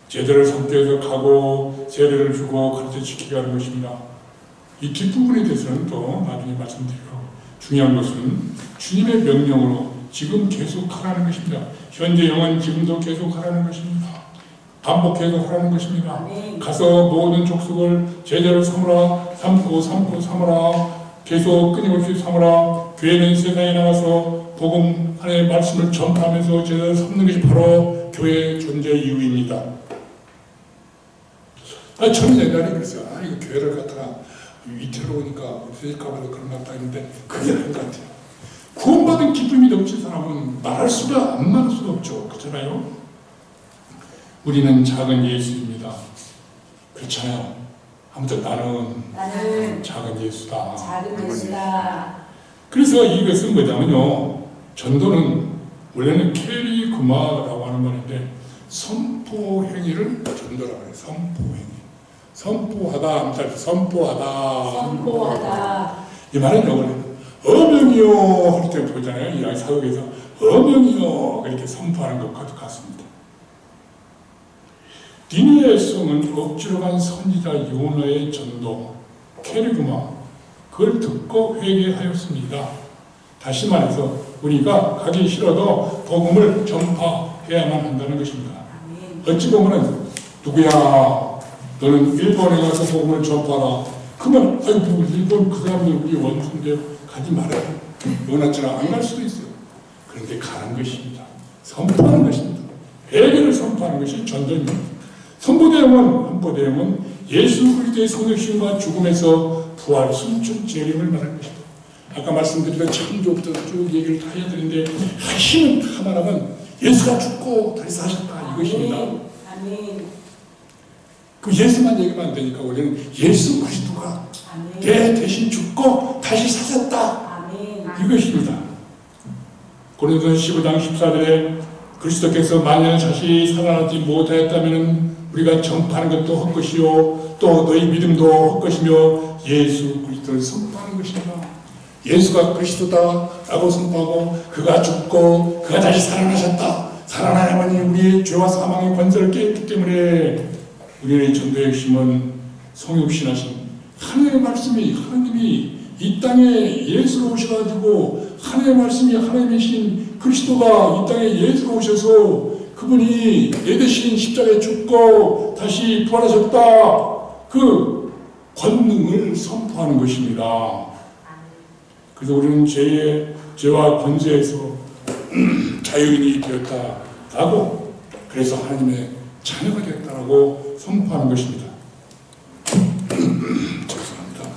Speaker 2: 제자를 삼기 위해서 가고 세례를 주고 가르쳐 지키게 하는 것입니다. 이 뒷부분에 대해서는 또 나중에 말씀드리고 중요한 것은 주님의 명령으로 지금 계속 하라는 것입니다. 현재 영은 지금도 계속 하라는 것입니다. 반복해서 하라는 것입니다. 가서 모든 족속을 제자를 삼고 삼으라. 계속 끊임없이 삼으라. 교회는 세상에 나가서 복음 하나님의 말씀을 전파하면서 제자를 삼는 것이 바로 교회의 존재 이유입니다. 저는 옛날에 그랬어요. 이거 교회를 갖다가 위태로우니까 없어질까봐 그런 것 같다 했는데 그게 아닌 것 같아요. 구원받은 기쁨이 넘친 사람은 말할 수가 안 말할 수가 없죠. 그렇잖아요. 우리는 작은 예수입니다. 그렇잖아요. 아무튼 나는 작은 예수다. 그래서 이것은 뭐냐면요. 전도는 원래는 캐리그마라고 하는 말인데 선포 행위를 전도라고 해요. 선포 행위. 선포하다. 이 말은 영어로 어명이요 할 때 보잖아요. 이 사극에서 어명이여 이렇게 선포하는 것과 같습니다. 니느웨 성은 억지로 간 선지자 요나의 전도 케르그마 그걸 듣고 회개하였습니다. 다시 말해서 우리가 가기 싫어도 복음을 전파해야만 한다는 것입니다. 어찌 보면은 누구야 너는 일본에 가서 복음을 전파하라 그러면 아이고 일본 그 사람들 우리 원수인데 가지 말아요. 요나처럼 안 갈 수도 있어요. 그런데 가는 것입니다. 선포하는 것입니다. 회개를 선포하는 것이 전도입니다. 헌보대형은 예수 그리스도의 성육신과 죽음에서 부활, 숨춘 재림을 말하는 것입니다. 아까 말씀드린 창조부터 쭉 얘기를 다 해드리는데 핵심은 하나라면 예수가 죽고 다시 사셨다 이것입니다.
Speaker 4: 아멘.
Speaker 2: 그 예수만 얘기하면 안 되니까 원래는 예수 그리스도가 내 대신 죽고 다시 사셨다.
Speaker 4: 아멘.
Speaker 2: 이것입니다. 고린도서 15장 14절에 그리스도께서 만일 다시 살아나지 못하였다면 우리가 전파하는 것도 헛것이요 또 너희 믿음도 헛것이며 예수 그리스도를 선포하는 것입니다. 예수가 그리스도다 라고 선포하고 그가 죽고 그가 다시 살아나셨다. 살아나야만이 우리의 죄와 사망의 권세를 깨었기 때문에 우리의 전도의 핵심은 성육신하신 하나님의 말씀이 하나님이 이 땅에 예수로 오셔가지고 하나님의 말씀이 하나님이신 그리스도가 이 땅에 예수로 오셔서 그분이 내 대신 십자가에 죽고 다시 부활하셨다. 그 권능을 선포하는 것입니다. 그래서 우리는 죄와 권세에서 자유인이 되었다라고 그래서 하나님의 자녀가 되었다라고 선포하는 것입니다. 죄송합니다.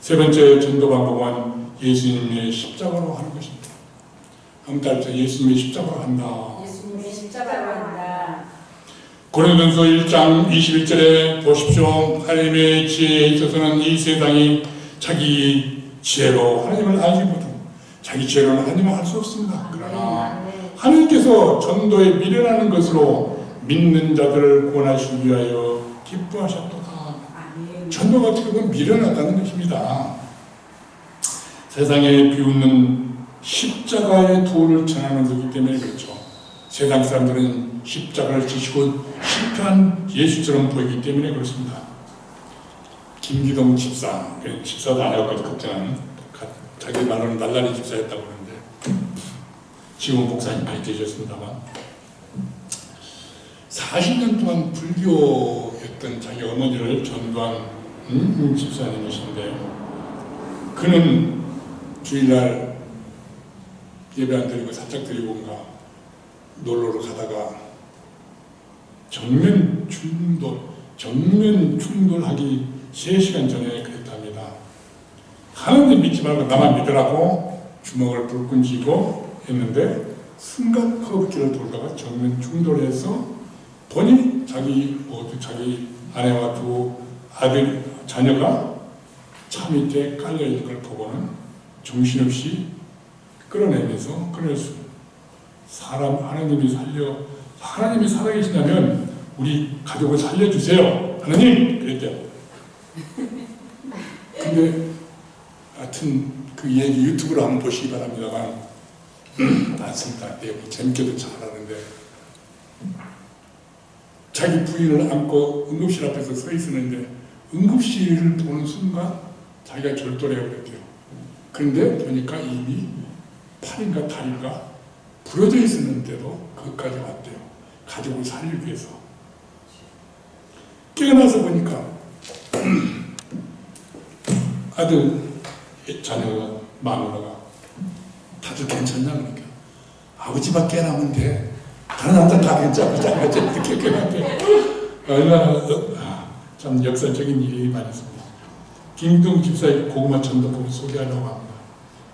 Speaker 2: 세 번째 전도 방법은 예수님의 십자가로 하는 것입니다. 한번 따라서 예수님의 십자가로 한다.
Speaker 4: 예수님의 십자가로 한다.
Speaker 2: 고린도전서 1장 21절에 보십시오. 하나님의 지혜에 있어서는 이 세상이 자기 지혜로 하나님을 알지 못합니다. 자기 지혜로는 하나님을 알 수 없습니다. 그러나 하나님께서 전도에 미련하는 것으로 믿는 자들을 구원하시기 위하여 기뻐하셨도다. 전도가 결국은 미련하다는 것입니다. 세상에 비웃는 십자가의 도를 전하는 거기 때문에 그렇죠. 세상 사람들은 십자가를 지시고 실패한 예수처럼 보이기 때문에 그렇습니다. 김기동 집사, 집사도 아니었거든요. 그때는 자기 말로는 날라리 집사였다고 그러는데 지금 목사님 많이 되셨습니다만 40년 동안 불교했던 자기 어머니를 전도한 집사님이신데 그는 주일날 예배 안 드리고 살짝 드리고 뭔가 놀러를 가다가 정면 충돌하기 3시간 전에 그랬답니다. 하나님 믿지 말고 나만 믿으라고 주먹을 불끈 쥐고 했는데 순간 커브길을 돌다가 정면 충돌해서 보니 자기 아내와 두 아들 자녀가 차 밑에 깔려있는 걸 보고는 정신없이 끌어내면서 끊었습니다. 하나님이 살아계신다면 우리 가족을 살려주세요. 하나님! 그랬대요. 근데 하여튼 그 얘기 유튜브로 한번 보시기 바랍니다만 맞습니다. 재밌게도 잘하는데 자기 부인을 안고 응급실 앞에서 서 있었는데 응급실을 보는 순간 자기가 절도를 해버렸대요. 그런데 보니까 이미 팔인가 다리가 부러져 있었는데도 거기까지 왔대요. 가족을 살리기 위해서. 깨어나서 보니까 아들 자녀가 마누라가 다들 괜찮냐 그러니까 아버지만 깨어나면 돼. 다른 남자 다 괜찮아. 이렇게 깨어났대. 얼마나 참 역사적인 일이 많았습니다. 김기동 집사의 고구마 전도법을 소개하려고 합니다.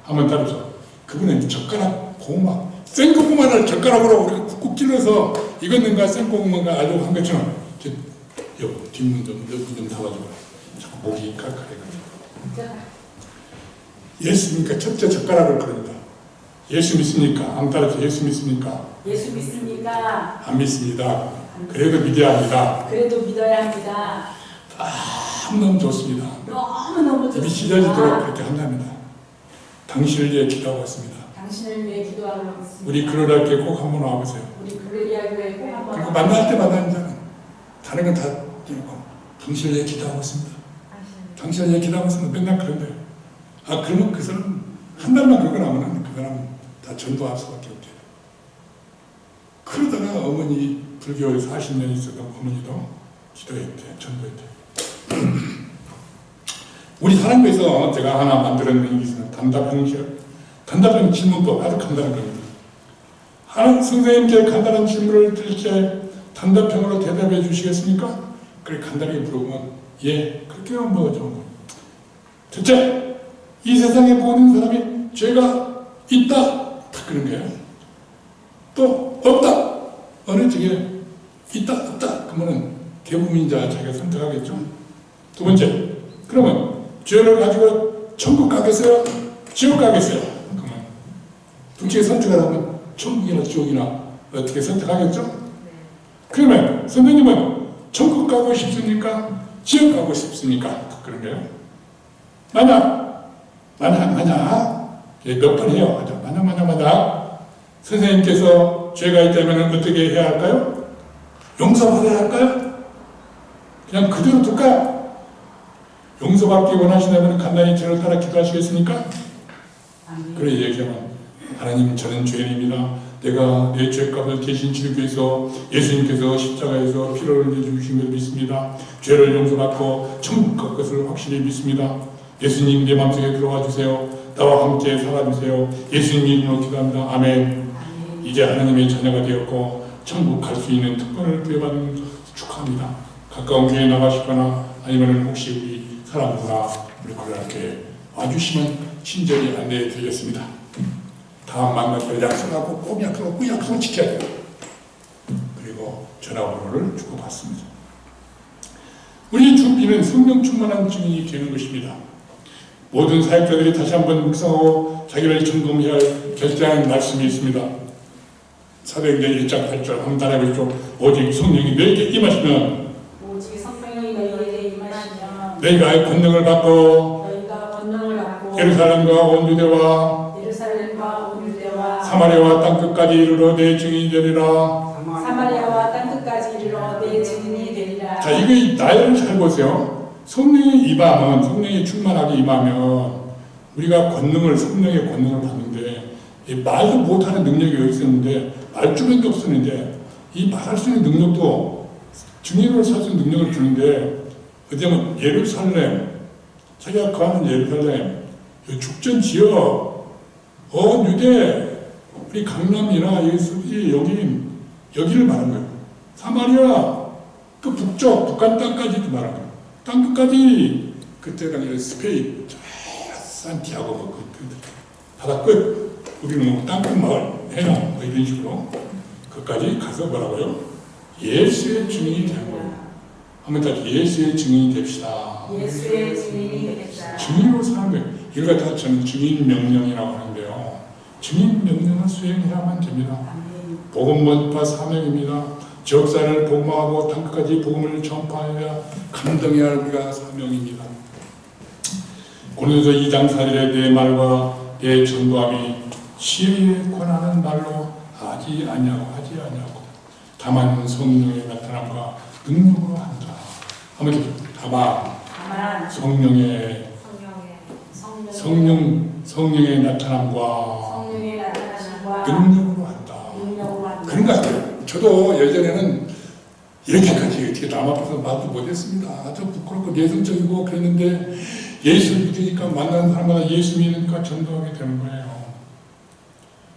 Speaker 2: 한번 따라서 그분은 젓가락 고구마 생고구마를 젓가락으로 우리가 쿡쿡 찔러서 익었는가 생고구마가 알려고 한 것처럼 여보 뒷문 좀 잡아줘라. 자꾸 목이 칼칼해가지고 예수 믿으니까 첫째 젓가락을 그립니다. 예수 믿습니까? 안 따라서 예수 믿습니까?
Speaker 4: 예수 믿습니까?
Speaker 2: 안 믿습니다. 그래도 믿어야 합니다.
Speaker 4: 그래도 믿어야 합니다.
Speaker 2: 너무너무 좋습니다.
Speaker 4: 너무너무
Speaker 2: 입이
Speaker 4: 좋습니다.
Speaker 2: 찢어지도록 그렇게 한답니다. 당신을 위해 기도하고 있습니다.
Speaker 4: 당신을 위해 기도하고 있습니다.
Speaker 2: 우리 그러랄게 꼭 한번 와보세요.
Speaker 4: 우리 그러리아 교회 꼭 한번
Speaker 2: 그리고 만날 때마다 이제 다른 건 다 띄우고 당신을 위해 기도하고 있습니다. 당신을 위해 기도하고 있습니다. 맨날 그런데 그러면 그 사람 한 달만 그러고 나면 그 사람 다 전도할 수밖에 없죠. 그러다가 어머니 불교에 40년 있었던 어머니도 기도했대, 전도했대. 우리 사람에서 제가 하나 만들어낸 게 있어요. 단답형 질문법, 아주 간단한 겁니다. 하는 선생님께 간단한 질문을 드릴 때 단답형으로 대답해 주시겠습니까? 그래 간단하게 물어보면 예, 그렇게 하면 뭐죠? 첫째, 이 세상에 모든 사람이 죄가 있다, 다 그런 거예요. 또 없다, 어느 쪽에 있다, 없다, 그러면은 대부분이 자기가 선택하겠죠. 두 번째, 그러면 죄를 가지고 천국 가겠어요? 지옥 가겠어요? 그러면 둘 중에 선택하라면 천국이나 지옥이나 어떻게 선택하겠죠? 그러면 선생님은 천국 가고 싶습니까? 지옥 가고 싶습니까? 그런 거예요. 만약 몇 번 해요. 만약 선생님께서 죄가 있다면 어떻게 해야 할까요? 용서받아야 할까요? 그냥 그대로 둘까요? 용서받기 원하신다면 간단히 저를 따라 기도하시겠습니까? 그래 얘기하면 하나님, 저는 죄인입니다. 내가 내 죄값을 대신 치르기 위해서 예수님께서 십자가에서 피를 흘려주신 걸 믿습니다. 죄를 용서받고 천국 갈 것을 확실히 믿습니다. 예수님, 내 마음속에 들어와 주세요. 나와 함께 살아주세요. 예수님 이름으로 기도합니다. 아멘. 이제 하나님의 자녀가 되었고 천국 갈 수 있는 특권을 부여받은 축하합니다. 가까운 교회에 나가시거나 아니면 혹시 우리 사랑구나 우리 그렇게 와주시면 친절히 안내해 드리겠습니다. 다음 만날 때 약속하고 꼭 약속하고 그 약속을 지켜야 돼요. 그리고 전화번호를 주고받습니다. 우리 준비는 성령 충만한 증인이 되는 것입니다. 모든 사역자들이 다시 한번 묵상하고 자기를 점검해야 할 결정한 말씀이 있습니다. 사도행전 1장 8절 한번 따라해보시죠. 오직 성령이 너에게 임하시면 너희가 권능을 받고 예루살렘과 온 유대와 사마리아와 땅끝까지 이르러 내 증인이 되리라. 자, 이게 나를 잘 보세요. 성령이 임하면, 성령이 충만하게 임하면 우리가 성령의 권능을 받는데 말도 못하는 능력이 여기 있었는데 말주변도 없었는데 이 말할 수 있는 능력도 증인으로 살 수 있는 능력을 주는데 어디냐면 예루살렘, 자기가 거하는 예루살렘, 죽전 지역, 온 유대, 우리 강남이나 여기를 말한 거예요. 사마리아, 그 북쪽, 북한 땅까지도 말한 거예요. 땅끝까지 그때 당시에 스페인, 산티아고, 바다 끝, 우리는 땅끝 마을, 해남, 뭐 이런 식으로 그까지 가서 뭐라고요? 예수의 증인이 되는 거예요. 한번 다시 예수의 증인이 됩시다.
Speaker 4: 예수의 증인이 됩시다.
Speaker 2: 증인으로 사는 거예요. 이걸 갖다가 저는 증인 명령이라고 하는데요. 증인 명령을 수행해야만 됩니다. 복음 전파 사명입니다. 지역사회를 복음하고 땅끝까지 복음을 전파해야 감당해야 할 우리가 사명입니다. 고린도서 2장 4절에 내 말과 내 전도함이 시에 권하는 말로 하지 아니하고 다만 성령의 나타남과 능력으로 한다. 아무튼 다만 성령의 나타남과 능력으로 한다. 그런 것 같아요. 저도 예전에는 이렇게까지 어떻게 남 앞에서 말도 못했습니다. 아주 부끄럽고 내성적이고 그랬는데 예수를 믿으니까 만나는 사람마다 예수 믿으니까 전도하게 되는 거예요.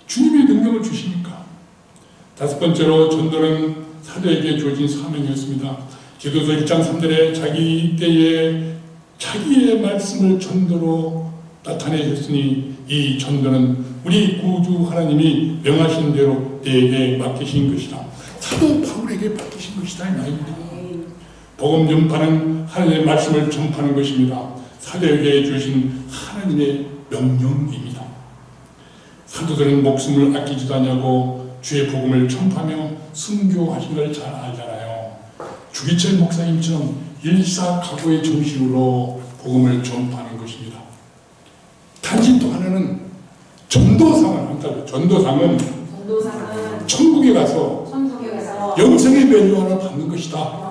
Speaker 2: 주님의 능력을 주시니까. 다섯 번째로 전도는 사도에게 주어진 사명이었습니다. 디도서 1장 3절에 자기 때에 자기의 말씀을 전도로 나타내셨으니 이 전도는 우리 구주 하나님이 명하신 대로 내게 맡기신 것이다. 사도 바울에게 맡기신 것이다 이 말입니다. 복음 전파는 하나님의 말씀을 전파하는 것입니다. 사도에게 주신 하나님의 명령입니다. 사도들은 목숨을 아끼지도 않냐고 주의 복음을 전파하며 순교하신 걸 잘 알잖아요. 주기철 목사님처럼 일사각오의 정신으로 복음을 전파하는 것입니다. 단지 또 하나는 전도상을 한다고. 전도상은 천국에 가서 영생의 면류관을 받는 것이다.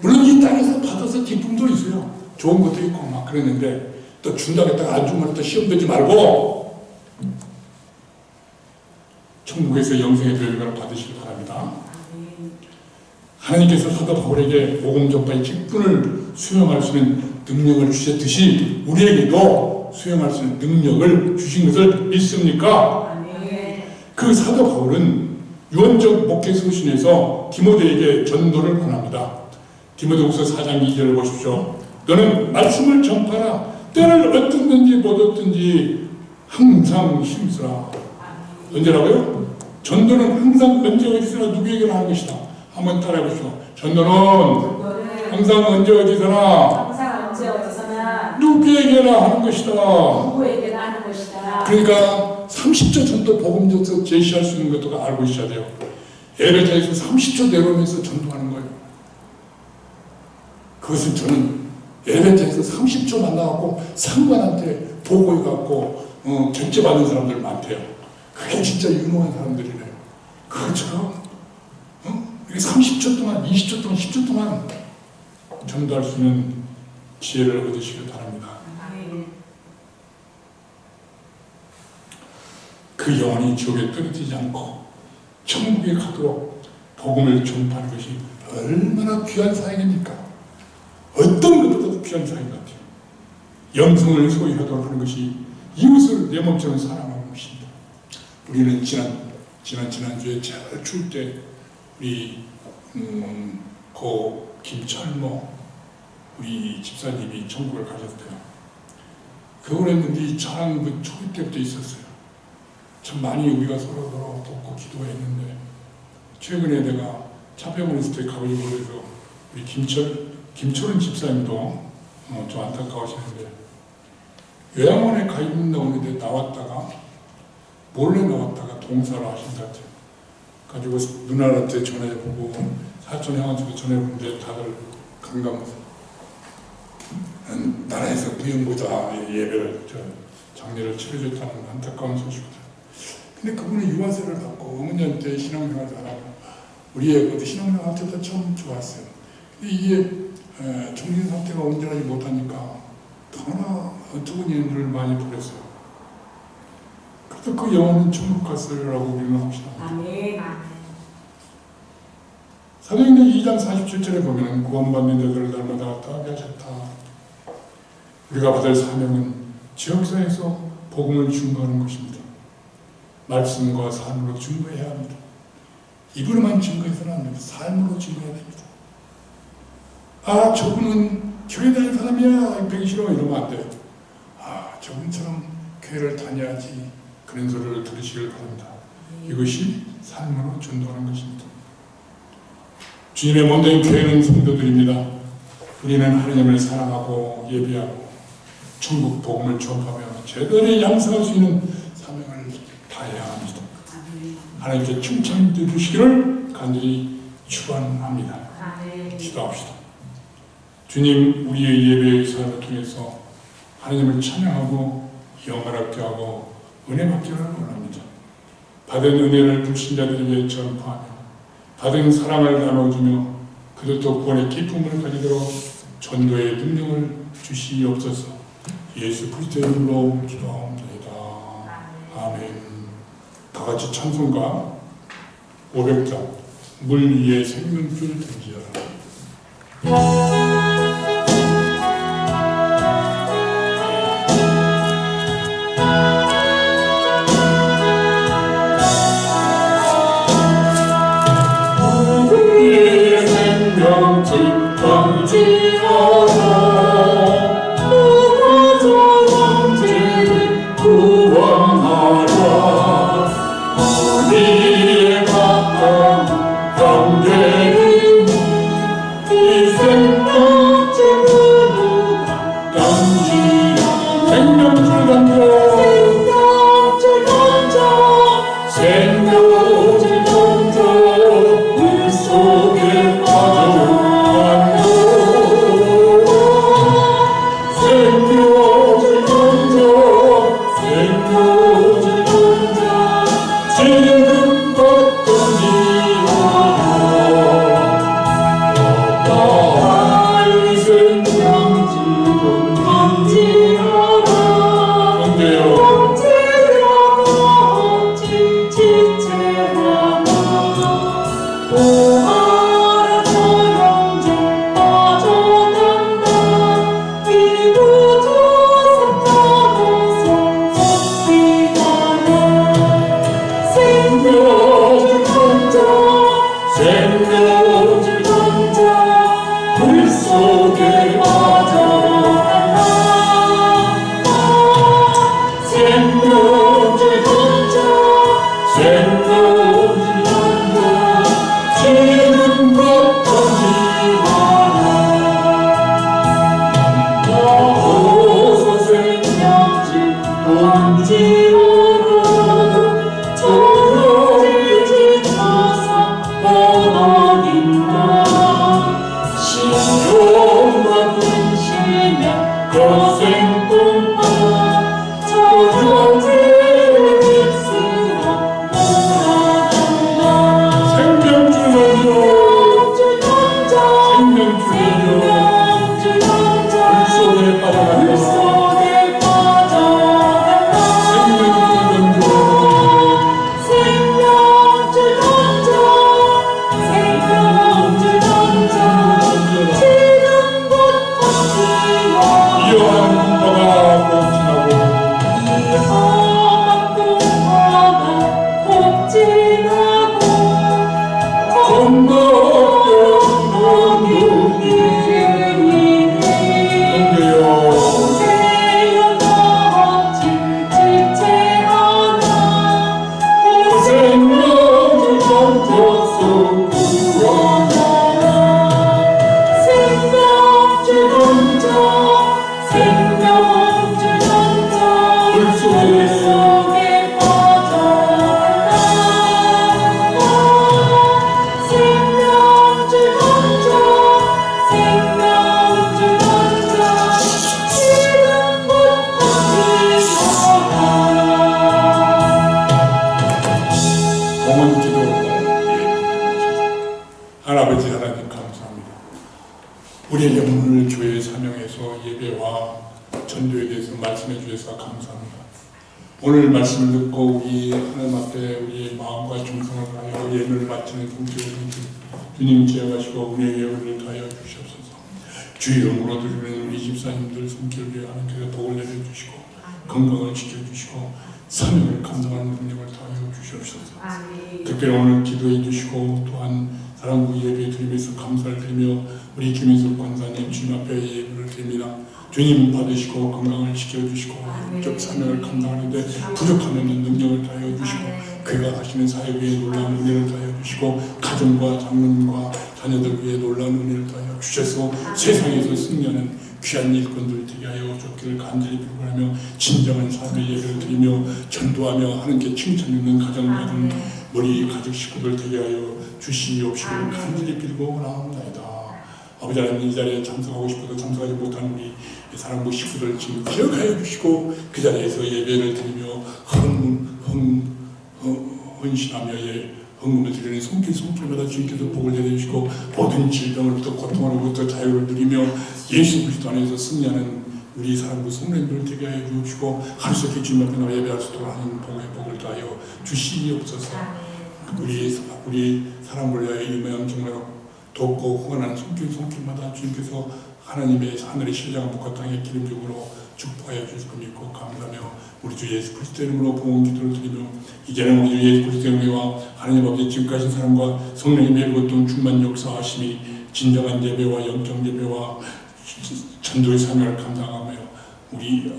Speaker 2: 물론 이 땅에서 받아서 기쁨도 있어요. 좋은 것도 있고 막 그랬는데 또 준다고 했다가 안 주면 또 시험 되지 말고 천국에서 영생의 면류관을 받으시기 바랍니다. 하나님께서 사도 바울에게 복음 전파의 직분을 수행할 수 있는 능력을 주셨듯이 우리에게도 수행할 수 있는 능력을 주신 것을 믿습니까? 그 사도 바울은 유언적 목회 서신에서 디모데에게 전도를 권합니다. 디모데후서 4장 2절을 보십시오. 너는 말씀을 전파하라. 때를 얻든지 못 얻든지 항상 힘쓰라. 언제라고요? 전도는 항상 언제 어디서나 누구에게나 하는 것이다. 한번 따라해 보십시오. 전도는 항상 언제 어디서나 누구에게나 하는 것이다. 그러니까 30초 전도 복음적으로 제시할 수 있는 것도 알고 있어야 돼요. 예배자에서 30초 내려오면서 전도하는 거예요. 그것은 저는 예배자에서 30초 만나갖고 상관한테 보고해갖고 결제받는 사람들 많대요. 그게 진짜 유능한 사람들이래요. 그것처럼 이렇게 30초 동안, 20초 동안, 10초 동안 전도할 수 있는 지혜를 얻으시길 바랍니다. 그 영혼이 지옥에 떨어지지 않고 천국에 가도록 복음을 전파하는 것이 얼마나 귀한 사역입니까? 어떤 것보다도 귀한 사역 같아요. 영성을 소유하도록 하는 것이 이웃을 내 몸처럼 사랑하는 것입니다. 우리는 지난주에 제일 추울 때 우리 고 김철모 우리 집사님이 천국을 가셨대요. 그거는 우리 저랑 그 초기 때부터 있었어요. 참 많이 우리가 서로 돕고 기도했는데 최근에 내가 차병원 있을 때 가보려고 해서 우리 김철은 집사님도 좀 안타까우시는데 요양원에 가 있는데 나왔다가 몰래 나왔다가 동사를 하신 것 같아요. 가지고 누나한테 전화해보고 사촌 형한테도 전화해보는데 다들 강감해서 나라에서 무용보다 예배를 장례를 치러줬다는 안타까운 소식이거든요. 근데 그분이 유아세를 받고 어머니한테 신앙생활을 하고 우리의 신앙생활 때도 참 좋았어요. 근데 이게 정신 상태가 온전하지 못하니까 너무나 어두운 일을 많이 벌였어요. 그래서 그 영혼은 천국 갔으라고 우리는 합시다. 사도행전 2장 47절에 보면 구원받는 자들을 날마다 따게 하셨다. 우리가 받을 사명은 지역사회에서 복음을 증거하는 것입니다. 말씀과 삶으로 증거해야 합니다. 입으로만 증거해서는 안 됩니다. 삶으로 증거해야 됩니다. 아, 저분은 교회 다니는 사람이야. 배기 싫어. 이러면 안 돼요. 아, 저분처럼 교회를 다녀야지. 그런 소리를 들으시길 바랍니다. 이것이 삶으로 전도하는 것입니다. 주님의 몸된 교회는 성도들입니다. 우리는 하나님을 사랑하고 예배하고 천국 복음을 전파하며 제대로 양성할 수 있는 사명을 다해야 합니다. 하나님께 칭찬 주시기를 간절히 축원합니다. 기도합시다. 주님, 우리의 예배의 삶을 통해서 하나님을 찬양하고 영화롭게 하고 은혜 받기를 원합니다. 받은 은혜를 불신자들에게 전파하며 받은 사랑을 나눠주며 그들도 구원의 기쁨을 가지도록 전도의 능력을 주시옵소서. 예수 그리스도의 이름으로 기도합니다. 아멘. 다 같이 찬송가 500장 물 위에 생명줄 던지어라.
Speaker 5: 우리의 가까운 형제는 이 생명
Speaker 2: 거센 꿈과 저주를 일수록 생명 주는 물속에 빠져간다. 아버지 하나님 감사합니다. 우리의 영혼을 주의 사명에서 예배와 전도에 대해서 말씀해 주셔서 감사합니다. 오늘 말씀을 듣고 우리 하나님 앞에 우리의 마음과 정성을 다하여 예물을 바치는 성도들 주님 제어하시고 은혜의 예물을 다하여 주시옵소서. 주의 이름으로 드리는 우리 집사님들 손길을 위해 하나님께서 복을 내려주시고 건강을 지켜주시고 사명을 감당하는 능력을 다하여 주시옵소서. 특별히 오늘 기도해 주시고 또한 사랑부 예배 드리면서 감사를 드리며 우리 김인숙 권사님 주님 앞에 예배를 드립니다. 주님 받으시고 건강을 지켜주시고 영적 사명을 감당하는데 부족하면 능력을 다하여 주시고 그가 하시는 사역 위에 놀라운 은혜를 다하여 주시고 가정과 장로님과 자녀들 위에 놀라운 은혜를 다하여 주셔서 세상에서 승리하는 귀한 일꾼들 되게 하여 주기를 간절히 빌고하며 진정한 삶의 예배를 드리며 전도하며 하나님께 칭찬 있는 가정가정 우리 가족 식구들 되게 하여 주시옵시기를 간절히 빌고 나옵니다. 아버지 하나님 이 자리에 참석하고 싶어도 참석하지 못한 우리 사랑부 식구들 지금 기억하여 주시고 그 자리에서 예배를 드리며 헌신하며 헌금을 드리는 손길마다 주님께서 복을 내려주시고 모든 질병으로부터 고통으로부터 자유를 누리며 예수 그리스도 안에서 승리하는 우리 사랑부 성도님들을 되게 하여 주시고 하루속히 주님 앞에 나와 예배할 수 있도록 하나님 복을 다하여 주시옵소서. 우리 사랑을 위하여 이 모양 정말 돕고 후원하는 손길마다 주님께서 하나님의 하늘의 신령한 복과 땅의 기름짐으로 축복하여 주실 것 믿고 감사하며 우리 주 예수 그리스도의 이름으로 부은 기도를 드리며 이제는 우리 주 예수 그리스도의 은혜와 하나님 아버지 지금까지 사랑과 성령님의 일것동 충만 역사하심이 진정한 예배와 영적 예배와 전도의 사명을 감당하며 우리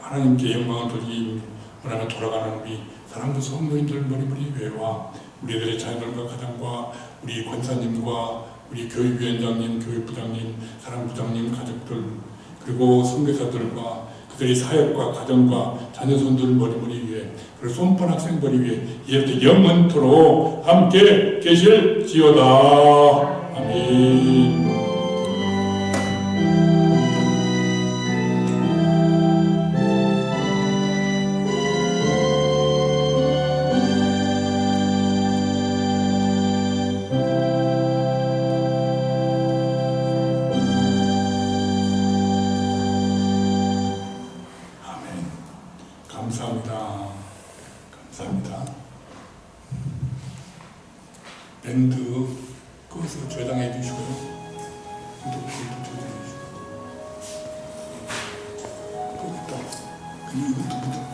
Speaker 2: 하나님께 영광을 돌리기 원하며 돌아가는 우리 사랑부 성도님들 머리머리 외와 우리들의 자녀들과 가정과 우리 권사님과 우리 교육위원장님, 교육부장님, 사랑부장님, 가족들 그리고 선교사들과 그들의 사역과 가정과 자녀손들 머리머리 위에 그리고 손번 학생 머리 위에 이제부터 영원토록 함께 계실지어다. 아멘. 감사합니다. 밴드 그것을 저장해 주시고요. 이것도 저장해 주시고. 그리고 이것도